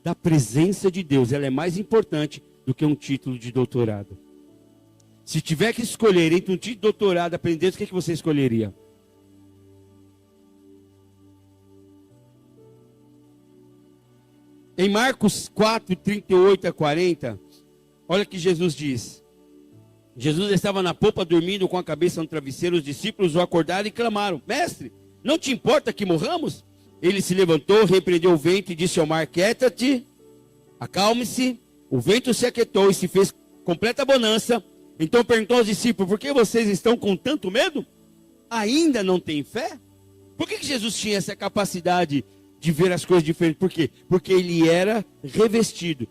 da presença de Deus. Ela é mais importante do que um título de doutorado. Se tiver que escolher entre um título de doutorado e aprender, o que você escolheria? Em Marcos 4, 38 a 40, olha o que Jesus diz. Jesus estava na popa dormindo com a cabeça no travesseiro. Os discípulos o acordaram e clamaram, mestre, não te importa que morramos? Ele se levantou, repreendeu o vento e disse ao mar, quieta-te, acalme-se. O vento se aquietou e se fez completa bonança. Então perguntou aos discípulos, por que vocês estão com tanto medo? Ainda não têm fé? Por que Jesus tinha essa capacidade de ver as coisas diferentes? Por quê? Porque ele era revestido.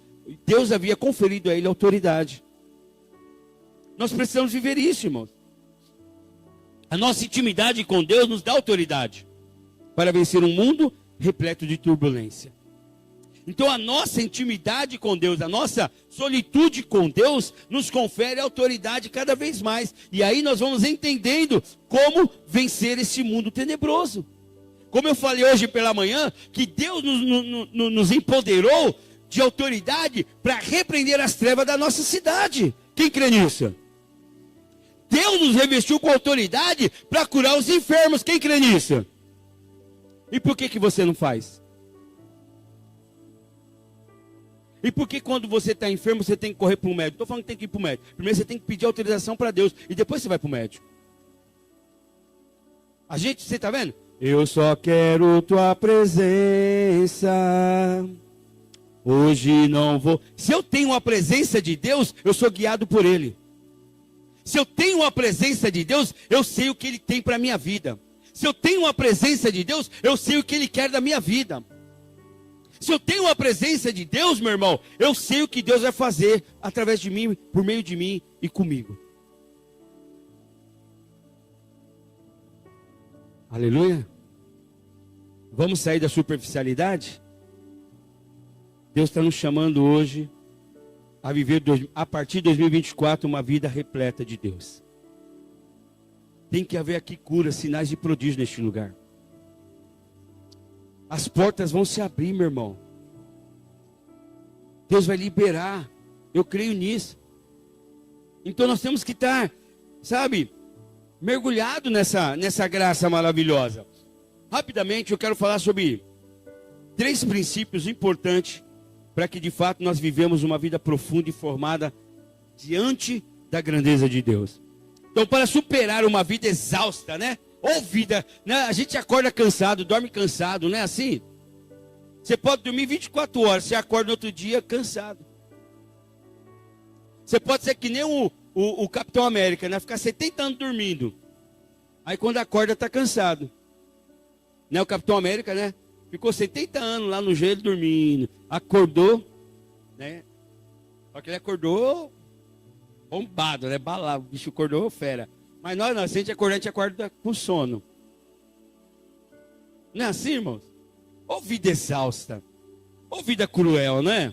Deus havia conferido a ele autoridade. Nós precisamos viver isso, irmãos. A nossa intimidade com Deus nos dá autoridade para vencer um mundo repleto de turbulência. Então a nossa intimidade com Deus, a nossa solitude com Deus, nos confere autoridade cada vez mais. E aí nós vamos entendendo como vencer esse mundo tenebroso. Como eu falei hoje pela manhã, que Deus nos empoderou de autoridade para repreender as trevas da nossa cidade. Quem crê nisso? Deus nos revestiu com autoridade para curar os enfermos. Quem crê nisso? E por que você não faz? E por que quando você está enfermo você tem que correr para o médico? Estou falando que tem que ir para o médico. Primeiro você tem que pedir autorização para Deus e depois você vai para o médico. A gente, você está vendo? Eu só quero tua presença. Hoje não vou. Se eu tenho a presença de Deus, eu sou guiado por Ele. Se eu tenho a presença de Deus, eu sei o que Ele tem para a minha vida. Se eu tenho a presença de Deus, eu sei o que Ele quer da minha vida. Se eu tenho a presença de Deus, meu irmão, eu sei o que Deus vai fazer através de mim, por meio de mim e comigo. Aleluia. Vamos sair da superficialidade? Deus está nos chamando hoje a viver a partir de 2024 uma vida repleta de Deus. Tem que haver aqui cura, sinais de prodígio neste lugar. As portas vão se abrir, meu irmão. Deus vai liberar. Eu creio nisso. Então nós temos que estar, sabe, mergulhado nessa graça maravilhosa. Rapidamente eu quero falar sobre 3 princípios importantes para que de fato nós vivemos uma vida profunda e formada diante da grandeza de Deus. Então, para superar uma vida exausta, né? Ou vida, né? A gente acorda cansado, dorme cansado, não é assim? Você pode dormir 24 horas, você acorda no outro dia cansado. Você pode ser que nem o Capitão América, né? Ficar 70 anos dormindo. Aí quando acorda está cansado. Né? O Capitão América, né? Ficou 70 anos lá no gelo dormindo. Acordou, né? Só que ele acordou bombado, né? Balado. O bicho acordou fera. Mas nós não, se a gente acorda com sono. Não é assim, irmãos? Ô vida exausta. Ô vida cruel, né?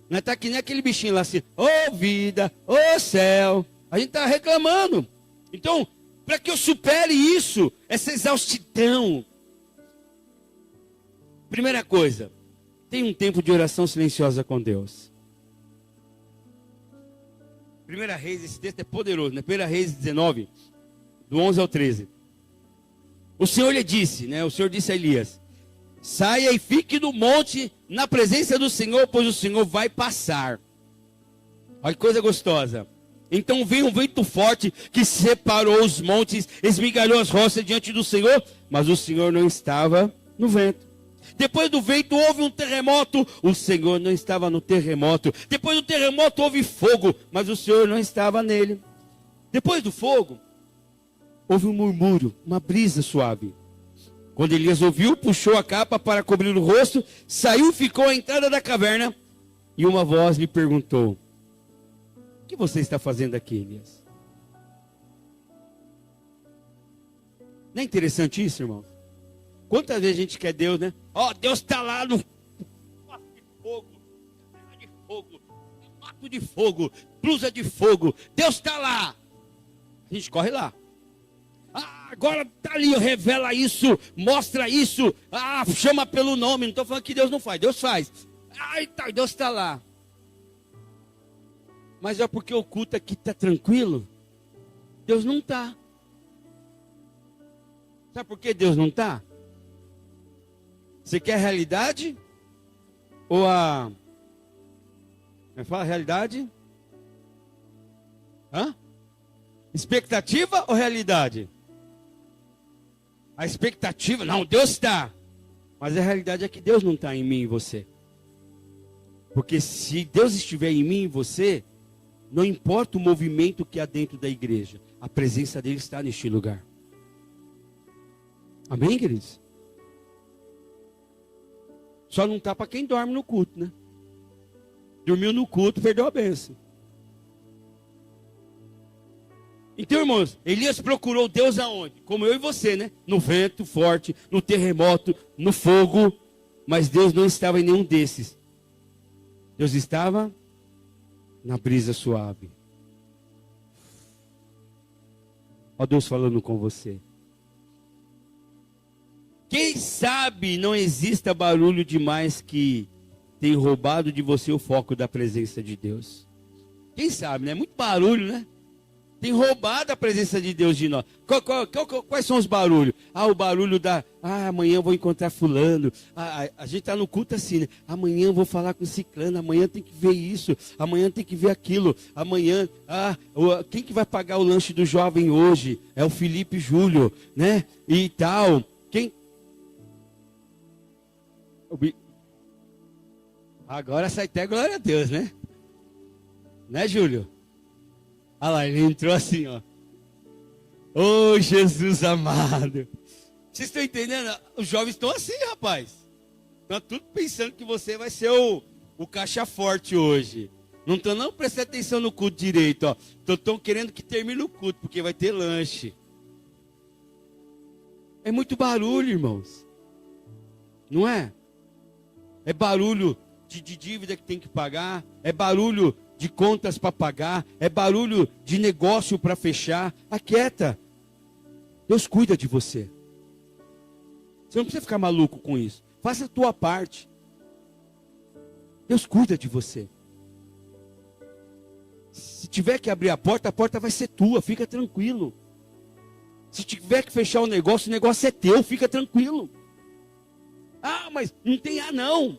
Não é tá que nem aquele bichinho lá assim. Ô vida, ô céu. A gente tá reclamando. Então, para que eu supere isso, essa exaustidão. Primeira coisa, tem um tempo de oração silenciosa com Deus. 1 Reis, esse texto é poderoso, né? 1 Reis 19, do 11 ao 13. O Senhor lhe disse, né? O Senhor disse a Elias: saia e fique no monte na presença do Senhor, pois o Senhor vai passar. Olha que coisa gostosa. Então veio um vento forte que separou os montes, esmigalhou as rochas diante do Senhor, mas o Senhor não estava no vento. Depois do vento houve um terremoto, o Senhor não estava no terremoto. Depois do terremoto houve fogo, mas o Senhor não estava nele. Depois do fogo, houve um murmúrio, uma brisa suave. Quando Elias ouviu, puxou a capa para cobrir o rosto, saiu e ficou à entrada da caverna. E uma voz lhe perguntou: o que você está fazendo aqui, Elias? Não é interessante isso, irmão? Quantas vezes a gente quer Deus, né? Ó, Deus está lá no de fogo, de fogo, mato de fogo, blusa de fogo. Deus está lá. A gente corre lá. Ah, agora está ali, revela isso, mostra isso. Ah, chama pelo nome. Não estou falando que Deus não faz, Deus faz. Ai, tá, Deus está lá. Mas é porque o culto aqui está tranquilo? Deus não está. Sabe por que Deus não está? Você quer a realidade? Ou a... Como fala realidade? Hã? Expectativa ou realidade? A expectativa, não, Deus está. Mas a realidade é que Deus não está em mim e você. Porque se Deus estiver em mim e você, não importa o movimento que há dentro da igreja, a presença dele está neste lugar. Amém, queridos? Só não está para quem dorme no culto, né? Dormiu no culto, perdeu a bênção. Então, irmãos, Elias procurou Deus aonde? Como eu e você, né? No vento forte, no terremoto, no fogo. Mas Deus não estava em nenhum desses. Deus estava na brisa suave. Ó Deus falando com você. Quem sabe não exista barulho demais que tem roubado de você o foco da presença de Deus. Quem sabe, né? Muito barulho, né? Tem roubado a presença de Deus de nós. Quais são os barulhos? O barulho da... amanhã eu vou encontrar fulano. A gente está no culto assim, né? Amanhã eu vou falar com ciclano. Amanhã tem que ver isso. Amanhã tem que ver aquilo. Amanhã... quem que vai pagar o lanche do jovem hoje? É o Felipe Júlio, né? E tal. Quem... Agora sai até glória a Deus, né? Né, Júlio? Olha lá, ele entrou assim, ó. Ô, Jesus amado. Vocês estão entendendo? Os jovens estão assim, rapaz. Estão tudo pensando que você vai ser o caixa forte hoje. Não estão não prestando atenção no culto direito, ó. Estão querendo que termine o culto, porque vai ter lanche. É muito barulho, irmãos. Não é? É barulho de dívida que tem que pagar. É barulho de contas para pagar, é barulho de negócio para fechar. Aquieta. Deus cuida de você. Você não precisa ficar maluco com isso. Faça a tua parte. Deus cuida de você. Se tiver que abrir a porta vai ser tua, fica tranquilo. Se tiver que fechar o negócio é teu, fica tranquilo. Mas não tem não.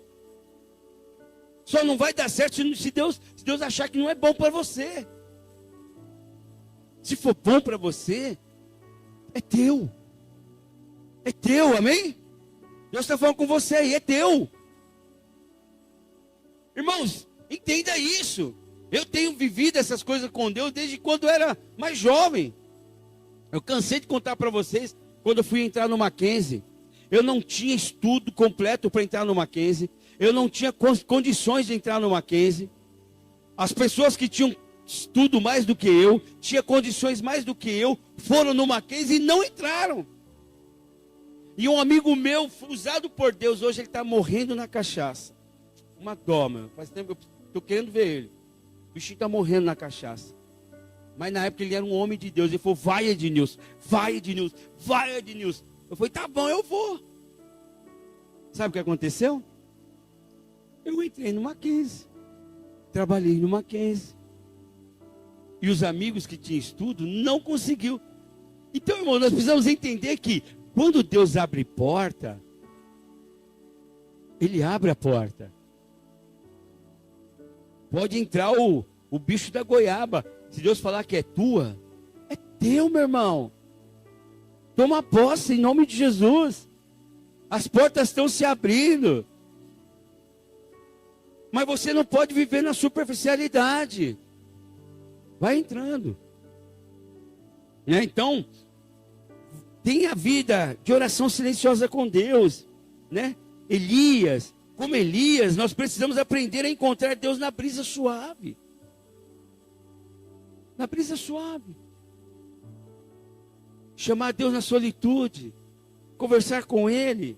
Só não vai dar certo se Deus achar que não é bom para você. Se for bom para você, é teu. É teu, amém? Deus está falando com você aí, é teu. Irmãos, entenda isso. Eu tenho vivido essas coisas com Deus desde quando eu era mais jovem. Eu cansei de contar para vocês, quando eu fui entrar no Mackenzie, eu não tinha estudo completo para entrar no Mackenzie. Eu não tinha condições de entrar no Mackenzie. As pessoas que tinham estudo mais do que eu, tinham condições mais do que eu, foram no Mackenzie e não entraram. E um amigo meu, usado por Deus, hoje ele está morrendo na cachaça. Uma dó, meu. Faz tempo que eu estou querendo ver ele. O bichinho está morrendo na cachaça. Mas na época ele era um homem de Deus. Ele falou, vai Ednilson, vai Ednilson, vai Ednilson. Eu falei, tá bom, eu vou. Sabe o que aconteceu? Eu entrei no Mackenzie, trabalhei no Mackenzie, e os amigos que tinham estudo não conseguiu. Então, irmão, nós precisamos entender que quando Deus abre porta, Ele abre a porta. Pode entrar o bicho da goiaba. Se Deus falar que é tua, é teu, meu irmão. Toma posse em nome de Jesus. As portas estão se abrindo. Mas você não pode viver na superficialidade. Vai entrando. Então, tenha vida de oração silenciosa com Deus. Elias, como Elias, nós precisamos aprender a encontrar Deus na brisa suave. Na brisa suave. Chamar Deus na solitude. Conversar com Ele.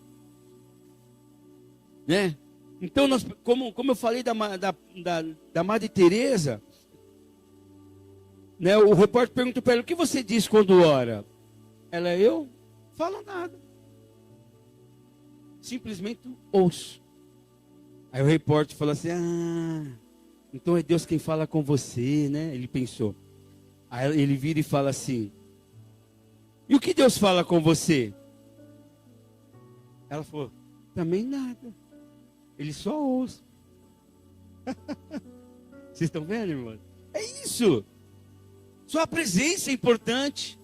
Então, como eu falei da Madre Teresa, o repórter perguntou para ela, o que você diz quando ora? Ela, eu falo nada. Simplesmente ouço. Aí o repórter falou assim, então é Deus quem fala com você, né? Ele pensou. Aí ele vira e fala assim, e o que Deus fala com você? Ela falou, também nada. Ele só ouça. Vocês estão vendo, irmão? É isso. Sua presença é importante.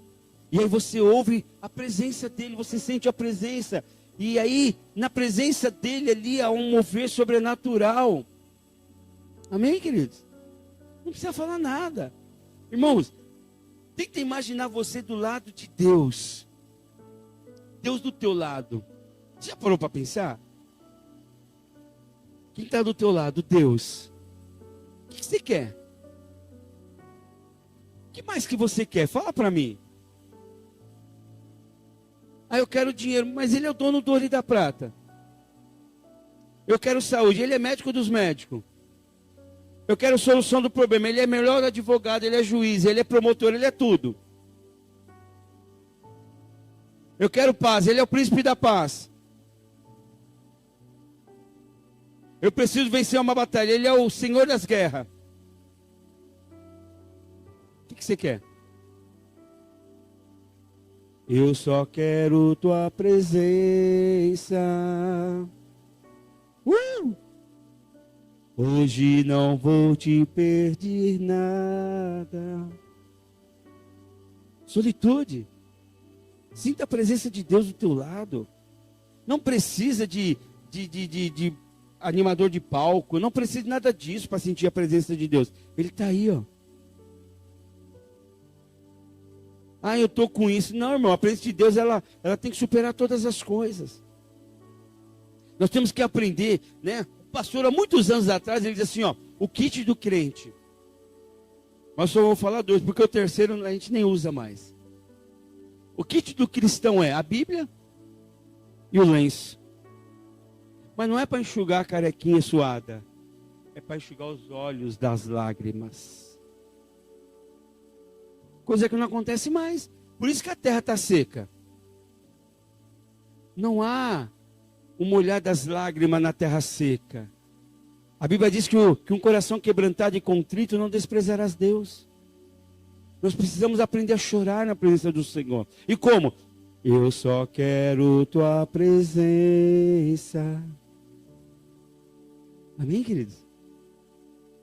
E aí você ouve a presença dele, você sente a presença. E aí, na presença dele ali, há um mover sobrenatural. Amém, queridos? Não precisa falar nada. Irmãos, tenta imaginar você do lado de Deus. Deus do teu lado. Você já parou para pensar? Quem está do teu lado? Deus. O que você quer? O que mais que você quer? Fala para mim. Eu quero dinheiro, mas Ele é o dono do ouro e da prata. Eu quero saúde, Ele é médico dos médicos. Eu quero solução do problema, Ele é melhor advogado, Ele é juiz, Ele é promotor, Ele é tudo. Eu quero paz, Ele é o príncipe da paz. Eu preciso vencer uma batalha, Ele é o Senhor das guerras. O que você quer?
Eu só quero tua presença. Hoje não vou te pedir nada. Solitude. Sinta a presença de Deus do teu lado. Não precisa de animador de palco. Não precisa de nada disso para sentir a presença de Deus. Ele está aí, ó. Ah, eu estou com isso. Não, irmão, a presença de Deus, ela tem que superar todas as coisas. Nós temos que aprender, né? O pastor, há muitos anos atrás, ele diz assim, ó, o kit do crente. Mas só vou falar dois, porque o terceiro a gente nem usa mais. O kit do cristão é a Bíblia e o lenço. Mas não é para enxugar a carequinha suada. É para enxugar os olhos das lágrimas. Coisa que não acontece mais. Por isso que a terra está seca. Não há um molhar das lágrimas na terra seca. A Bíblia diz que um coração quebrantado e contrito não desprezarás Deus. Nós precisamos aprender a chorar na presença do Senhor. E como? Eu só quero tua presença. Amém, queridos?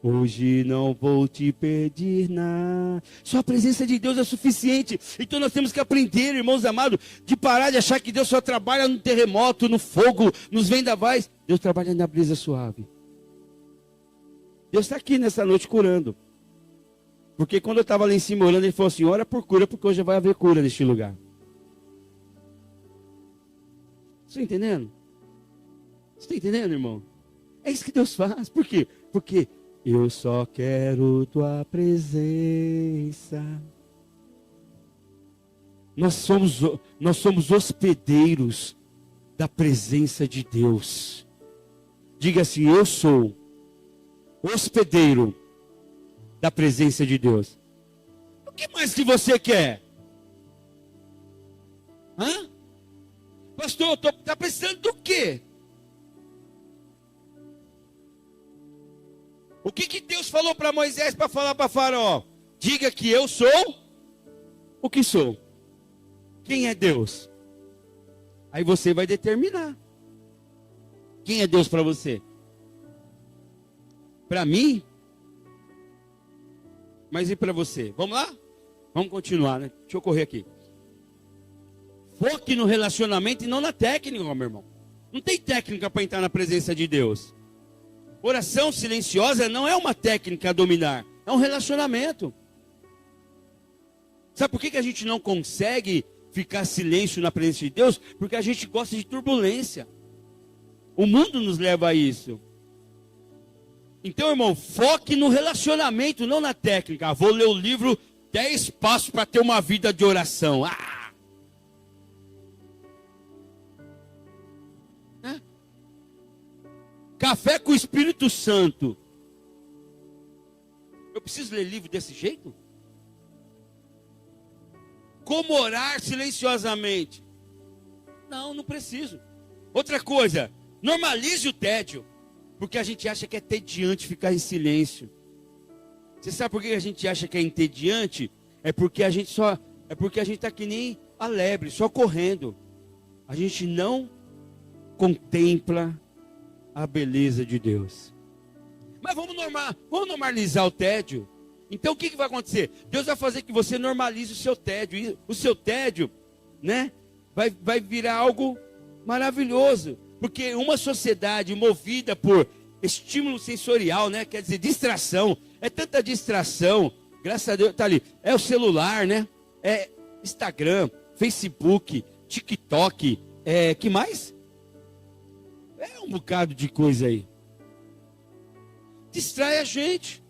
Hoje não vou te pedir nada. Só a presença de Deus é suficiente. Então nós temos que aprender, irmãos amados, de parar de achar que Deus só trabalha no terremoto, no fogo, nos vendavais. Deus trabalha na brisa suave. Deus está aqui nessa noite curando. Porque quando eu estava lá em cima orando, ele falou assim, ora por cura, porque hoje vai haver cura neste lugar. Você está entendendo? Você está entendendo, irmão? É isso que Deus faz. Por quê? Porque eu só quero tua presença. Nós somos hospedeiros da presença de Deus. Diga assim, eu sou hospedeiro da presença de Deus. O que mais que você quer? Hã? Pastor, está precisando do quê? O que Deus falou para Moisés para falar para Faraó? Diga que eu sou o que sou. Quem é Deus? Aí você vai determinar. Quem é Deus para você? Para mim? Mas e para você? Vamos lá? Vamos continuar, né? Deixa eu correr aqui. Foque no relacionamento e não na técnica, meu irmão. Não tem técnica para entrar na presença de Deus. Oração silenciosa não é uma técnica a dominar, é um relacionamento. Sabe por que a gente não consegue ficar silêncio na presença de Deus? Porque a gente gosta de turbulência. O mundo nos leva a isso. Então, irmão, foque no relacionamento, não na técnica. Vou ler o livro 10 passos para ter uma vida de oração. Café com o Espírito Santo. Eu preciso ler livro desse jeito? Como orar silenciosamente? Não, não preciso. Outra coisa, normalize o tédio. Porque a gente acha que é entediante ficar em silêncio. Você sabe por que a gente acha que é entediante? É porque a gente está que nem a lebre, só correndo. A gente não contempla a beleza de Deus. Mas vamos normalizar o tédio. Então o que vai acontecer? Deus vai fazer que você normalize o seu tédio. E o seu tédio, né, vai virar algo maravilhoso. Porque uma sociedade movida por estímulo sensorial, né, quer dizer, distração. É tanta distração. Graças a Deus, tá ali. É o celular, né? É Instagram, Facebook, TikTok. Que mais? É um bocado de coisa aí. Distrai a gente.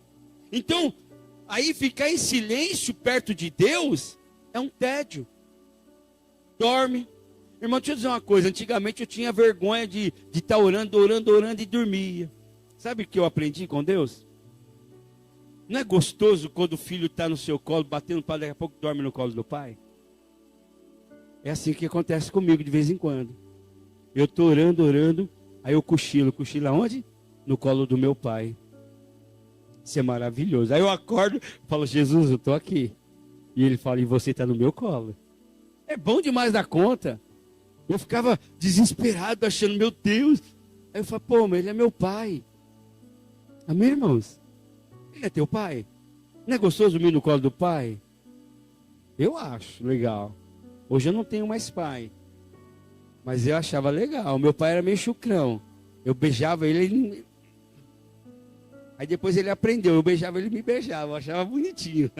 Então, aí ficar em silêncio perto de Deus é um tédio. Dorme. Irmão, deixa eu dizer uma coisa. Antigamente eu tinha vergonha de estar orando e dormia. Sabe o que eu aprendi com Deus? Não é gostoso quando o filho está no seu colo, batendo para daqui a pouco dorme no colo do pai? É assim que acontece comigo de vez em quando. Eu estou orando, aí eu cochilo. Cochilo aonde? No colo do meu pai. Isso é maravilhoso. Aí eu acordo e falo, Jesus, eu estou aqui. E ele fala, e você está no meu colo.
É bom demais da conta. Eu ficava desesperado, achando, meu Deus. Aí eu falei, pô, mas ele é meu pai. Amém, irmãos? Ele é teu pai? Não é gostoso dormir no colo do pai? Eu acho legal. Hoje eu não tenho mais pai. Mas eu achava legal. Meu pai era meio chucrão. Eu beijava ele. Aí depois ele aprendeu. Eu beijava ele, me beijava. Eu achava bonitinho.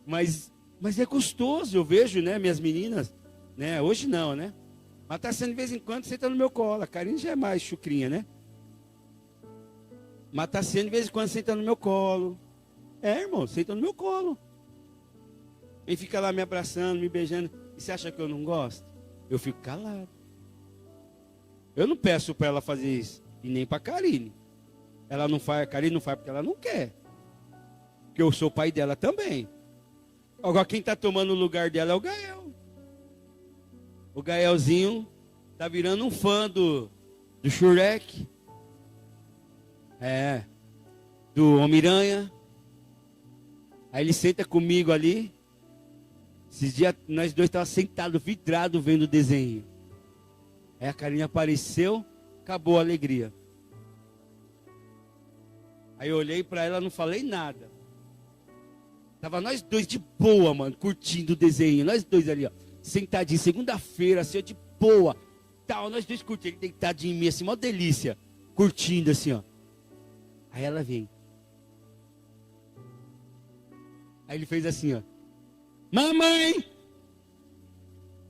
mas é gostoso. Eu vejo, né, minhas meninas. Né? Hoje não, né? Mas tá sendo de vez em quando, senta no meu colo. A Karine já é mais chucrinha, né? Mas tá sendo de vez em quando, senta no meu colo. É, irmão, senta no meu colo. Ele fica lá me abraçando, me beijando. E você acha que eu não gosto? Eu fico calado. Eu não peço para ela fazer isso. E nem para a Karine. Ela não faz, a Karine não faz porque ela não quer. Porque eu sou pai dela também. Agora quem está tomando o lugar dela é o Gael. O Gaelzinho tá virando um fã do Shurek. É. Do Homem-Aranha. Aí ele senta comigo ali. Esses dias nós dois estávamos sentados, vidrados, vendo o desenho. Aí a Karine apareceu, acabou a alegria. Aí eu olhei para ela, não falei nada. Tava nós dois de boa, mano, curtindo o desenho. Nós dois ali, ó, sentadinhos, segunda-feira, assim, ó, de boa. Tal, nós dois curtindo, ele deitadinho em mim, assim, uma delícia. Curtindo, assim, ó. Aí ela vem. Aí ele fez assim, ó. Mamãe!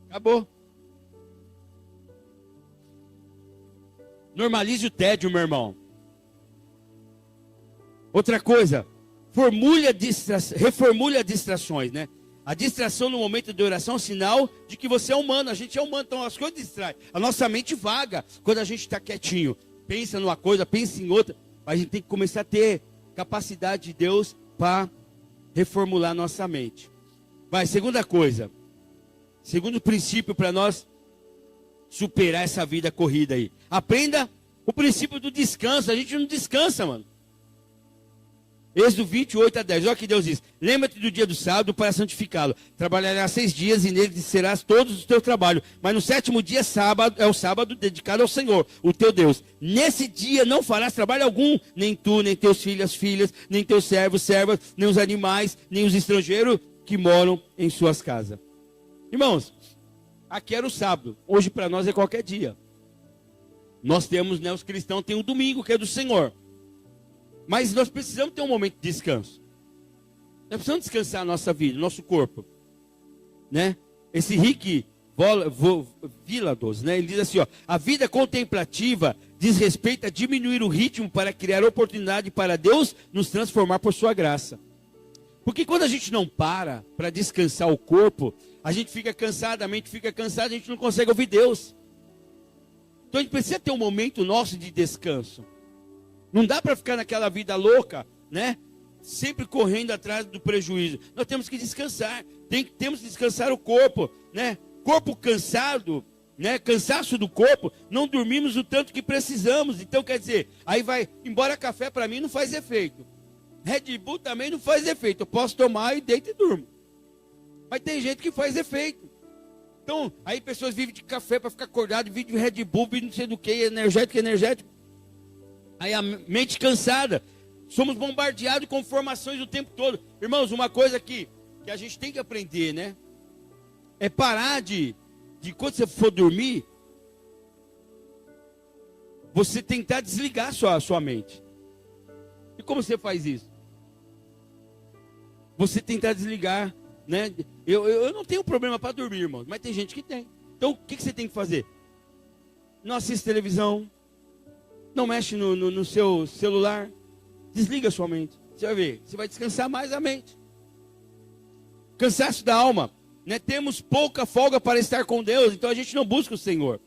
Acabou. Normalize o tédio, meu irmão. Outra coisa, reformule as distrações, né? A distração no momento de oração é um sinal de que você é humano, a gente é humano, então as coisas distraem. A nossa mente vaga quando a gente está quietinho. Pensa numa coisa, pensa em outra. A gente tem que começar a ter capacidade de Deus para reformular nossa mente. Vai, segunda coisa. Segundo princípio para nós superar essa vida corrida aí. Aprenda o princípio do descanso. A gente não descansa, mano. Êxodo 28:10. Olha o que Deus diz. Lembra-te do dia do sábado para santificá-lo. Trabalharás 6 dias e nele serás todos os teus trabalhos. Mas no 7º dia é o sábado dedicado ao Senhor, o teu Deus. Nesse dia não farás trabalho algum. Nem tu, nem teus filhos, nem teus servos, servas, nem os animais, nem os estrangeiros que moram em suas casas. Irmãos, aqui era o sábado. Hoje para nós é qualquer dia. Nós temos, né, os cristãos têm um domingo que é do Senhor. Mas nós precisamos ter um momento de descanso. Nós precisamos descansar a nossa vida, nosso corpo. Né? Esse Rick Villados, né? Ele diz assim, ó, a vida contemplativa diz respeito a diminuir o ritmo para criar oportunidade para Deus nos transformar por sua graça. Porque quando a gente não para descansar o corpo, a gente fica cansado, a mente fica cansada, a gente não consegue ouvir Deus. Então a gente precisa ter um momento nosso de descanso. Não dá para ficar naquela vida louca, né? Sempre correndo atrás do prejuízo. Nós temos que descansar. Temos que descansar o corpo, né? Corpo cansado, né? Cansaço do corpo. Não dormimos o tanto que precisamos. Então quer dizer, aí vai, embora café para mim não faz efeito. Red Bull também não faz efeito. Eu posso tomar e deito e durmo. Mas tem gente que faz efeito. Então, aí pessoas vivem de café para ficar acordado, vivem de Red Bull, vivem não sei do que, energético. Aí a mente cansada. Somos bombardeados com informações o tempo todo. Irmãos, uma coisa que a gente tem que aprender, né? É parar de quando você for dormir, você tentar desligar a sua mente. E como você faz isso? Você tentar desligar, né? Eu não tenho problema para dormir, irmão, mas tem gente que tem. Então, o que você tem que fazer? Não assiste televisão, não mexe no seu celular, desliga a sua mente. Você vai ver, você vai descansar mais a mente. Cansaço da alma, né? Temos pouca folga para estar com Deus, então a gente não busca o Senhor.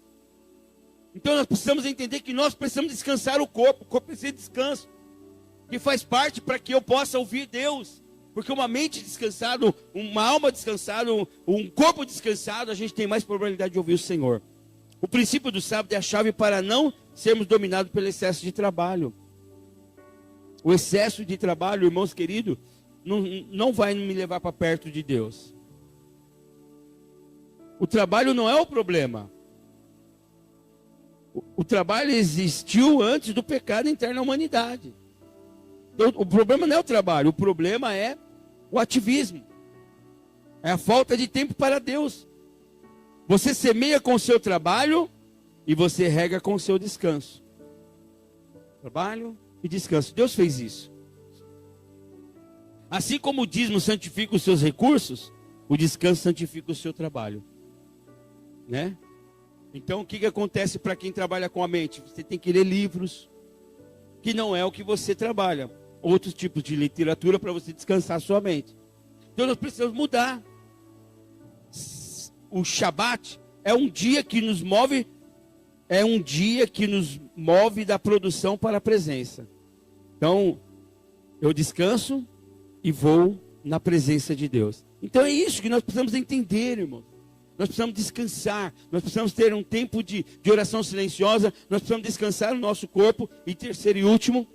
Então nós precisamos entender que nós precisamos descansar o corpo precisa de descanso, que faz parte para que eu possa ouvir Deus. Porque uma mente descansada, uma alma descansada, um corpo descansado, a gente tem mais probabilidade de ouvir o Senhor. O princípio do sábado é a chave para não sermos dominados pelo excesso de trabalho. O excesso de trabalho, irmãos queridos, não vai me levar para perto de Deus. O trabalho não é o problema. O trabalho existiu antes do pecado entrar na humanidade. Então, o problema não é o trabalho, o problema é o ativismo. É a falta de tempo para Deus. Você semeia com o seu trabalho e você rega com o seu descanso. Trabalho e descanso. Deus fez isso. Assim como o dízimo santifica os seus recursos, o descanso santifica o seu trabalho. Né? Então, o que acontece para quem trabalha com a mente? Você tem que ler livros, que não é o que você trabalha. Outros tipos de literatura para você descansar a sua mente. Então, nós precisamos mudar. O Shabat é um dia que nos move, da produção para a presença. Então, eu descanso e vou na presença de Deus. Então, é isso que nós precisamos entender, irmãos. Nós precisamos descansar, nós precisamos ter um tempo de oração silenciosa, nós precisamos descansar o nosso corpo. E terceiro e último,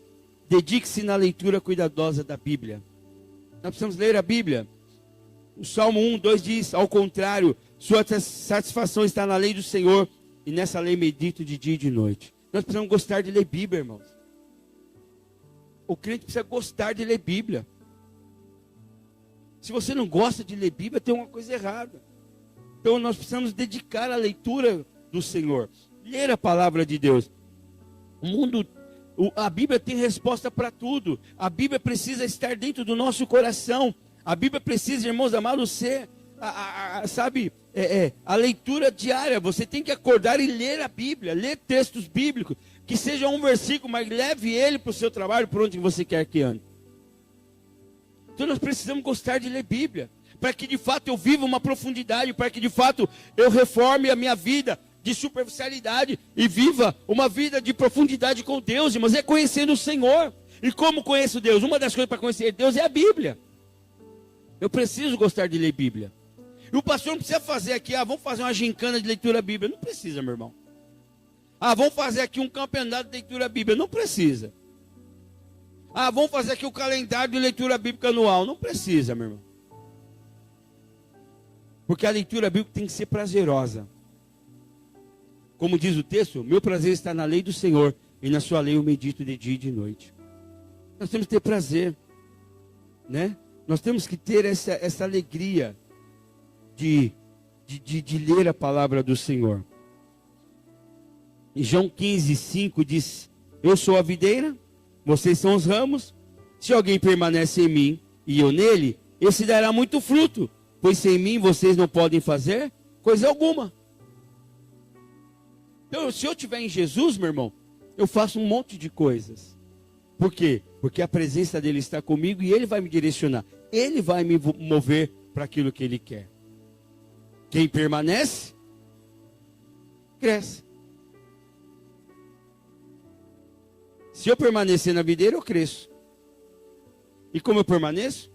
dedique-se na leitura cuidadosa da Bíblia. Nós precisamos ler a Bíblia. O Salmo 1:2 diz, ao contrário, sua satisfação está na lei do Senhor, e nessa lei medito de dia e de noite. Nós precisamos gostar de ler Bíblia, irmãos. O crente precisa gostar de ler Bíblia. Se você não gosta de ler Bíblia, tem uma coisa errada. Então nós precisamos dedicar a leitura do Senhor, ler a palavra de Deus. A Bíblia tem resposta para tudo. A Bíblia precisa estar dentro do nosso coração. A Bíblia precisa, irmãos amados, ser a leitura diária. Você tem que acordar e ler a Bíblia, ler textos bíblicos, que seja um versículo, mas leve ele para o seu trabalho, por onde você quer que ande. Então nós precisamos gostar de ler Bíblia, para que de fato eu viva uma profundidade, para que de fato eu reforme a minha vida de superficialidade e viva uma vida de profundidade com Deus, irmãos. É conhecendo o Senhor. E como conheço Deus? Uma das coisas para conhecer Deus é a Bíblia. Eu preciso gostar de ler Bíblia. E o pastor não precisa fazer aqui, vamos fazer uma gincana de leitura bíblica. Não precisa, meu irmão. Vamos fazer aqui um campeonato de leitura bíblica. Não precisa. Vamos fazer aqui o calendário de leitura bíblica anual. Não precisa, meu irmão. Porque a leitura bíblica tem que ser prazerosa. Como diz o texto, meu prazer está na lei do Senhor, e na sua lei eu medito de dia e de noite. Nós temos que ter prazer, né? Nós temos que ter essa alegria de ler a palavra do Senhor. Em João 15:5 diz, eu sou a videira, vocês são os ramos. Se alguém permanece em mim e eu nele, esse dará muito fruto, pois sem mim vocês não podem fazer coisa alguma. Então, se eu estiver em Jesus, meu irmão, eu faço um monte de coisas. Por quê? Porque a presença dele está comigo e ele vai me direcionar. Ele vai me mover para aquilo que ele quer. Quem permanece, cresce. Se eu permanecer na videira, eu cresço. E como eu permaneço?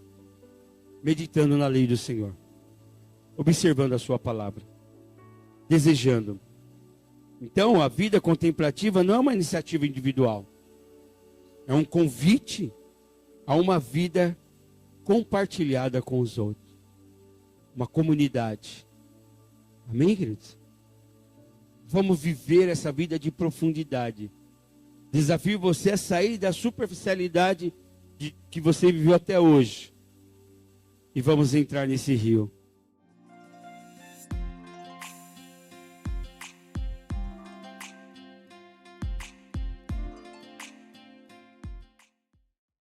Meditando na lei do Senhor. Observando a sua palavra. Desejando. Então, a vida contemplativa não é uma iniciativa individual. É um convite a uma vida compartilhada com os outros. Uma comunidade. Amém, queridos? Vamos viver essa vida de profundidade. Desafio você a sair da superficialidade que você viveu até hoje. E vamos entrar nesse rio.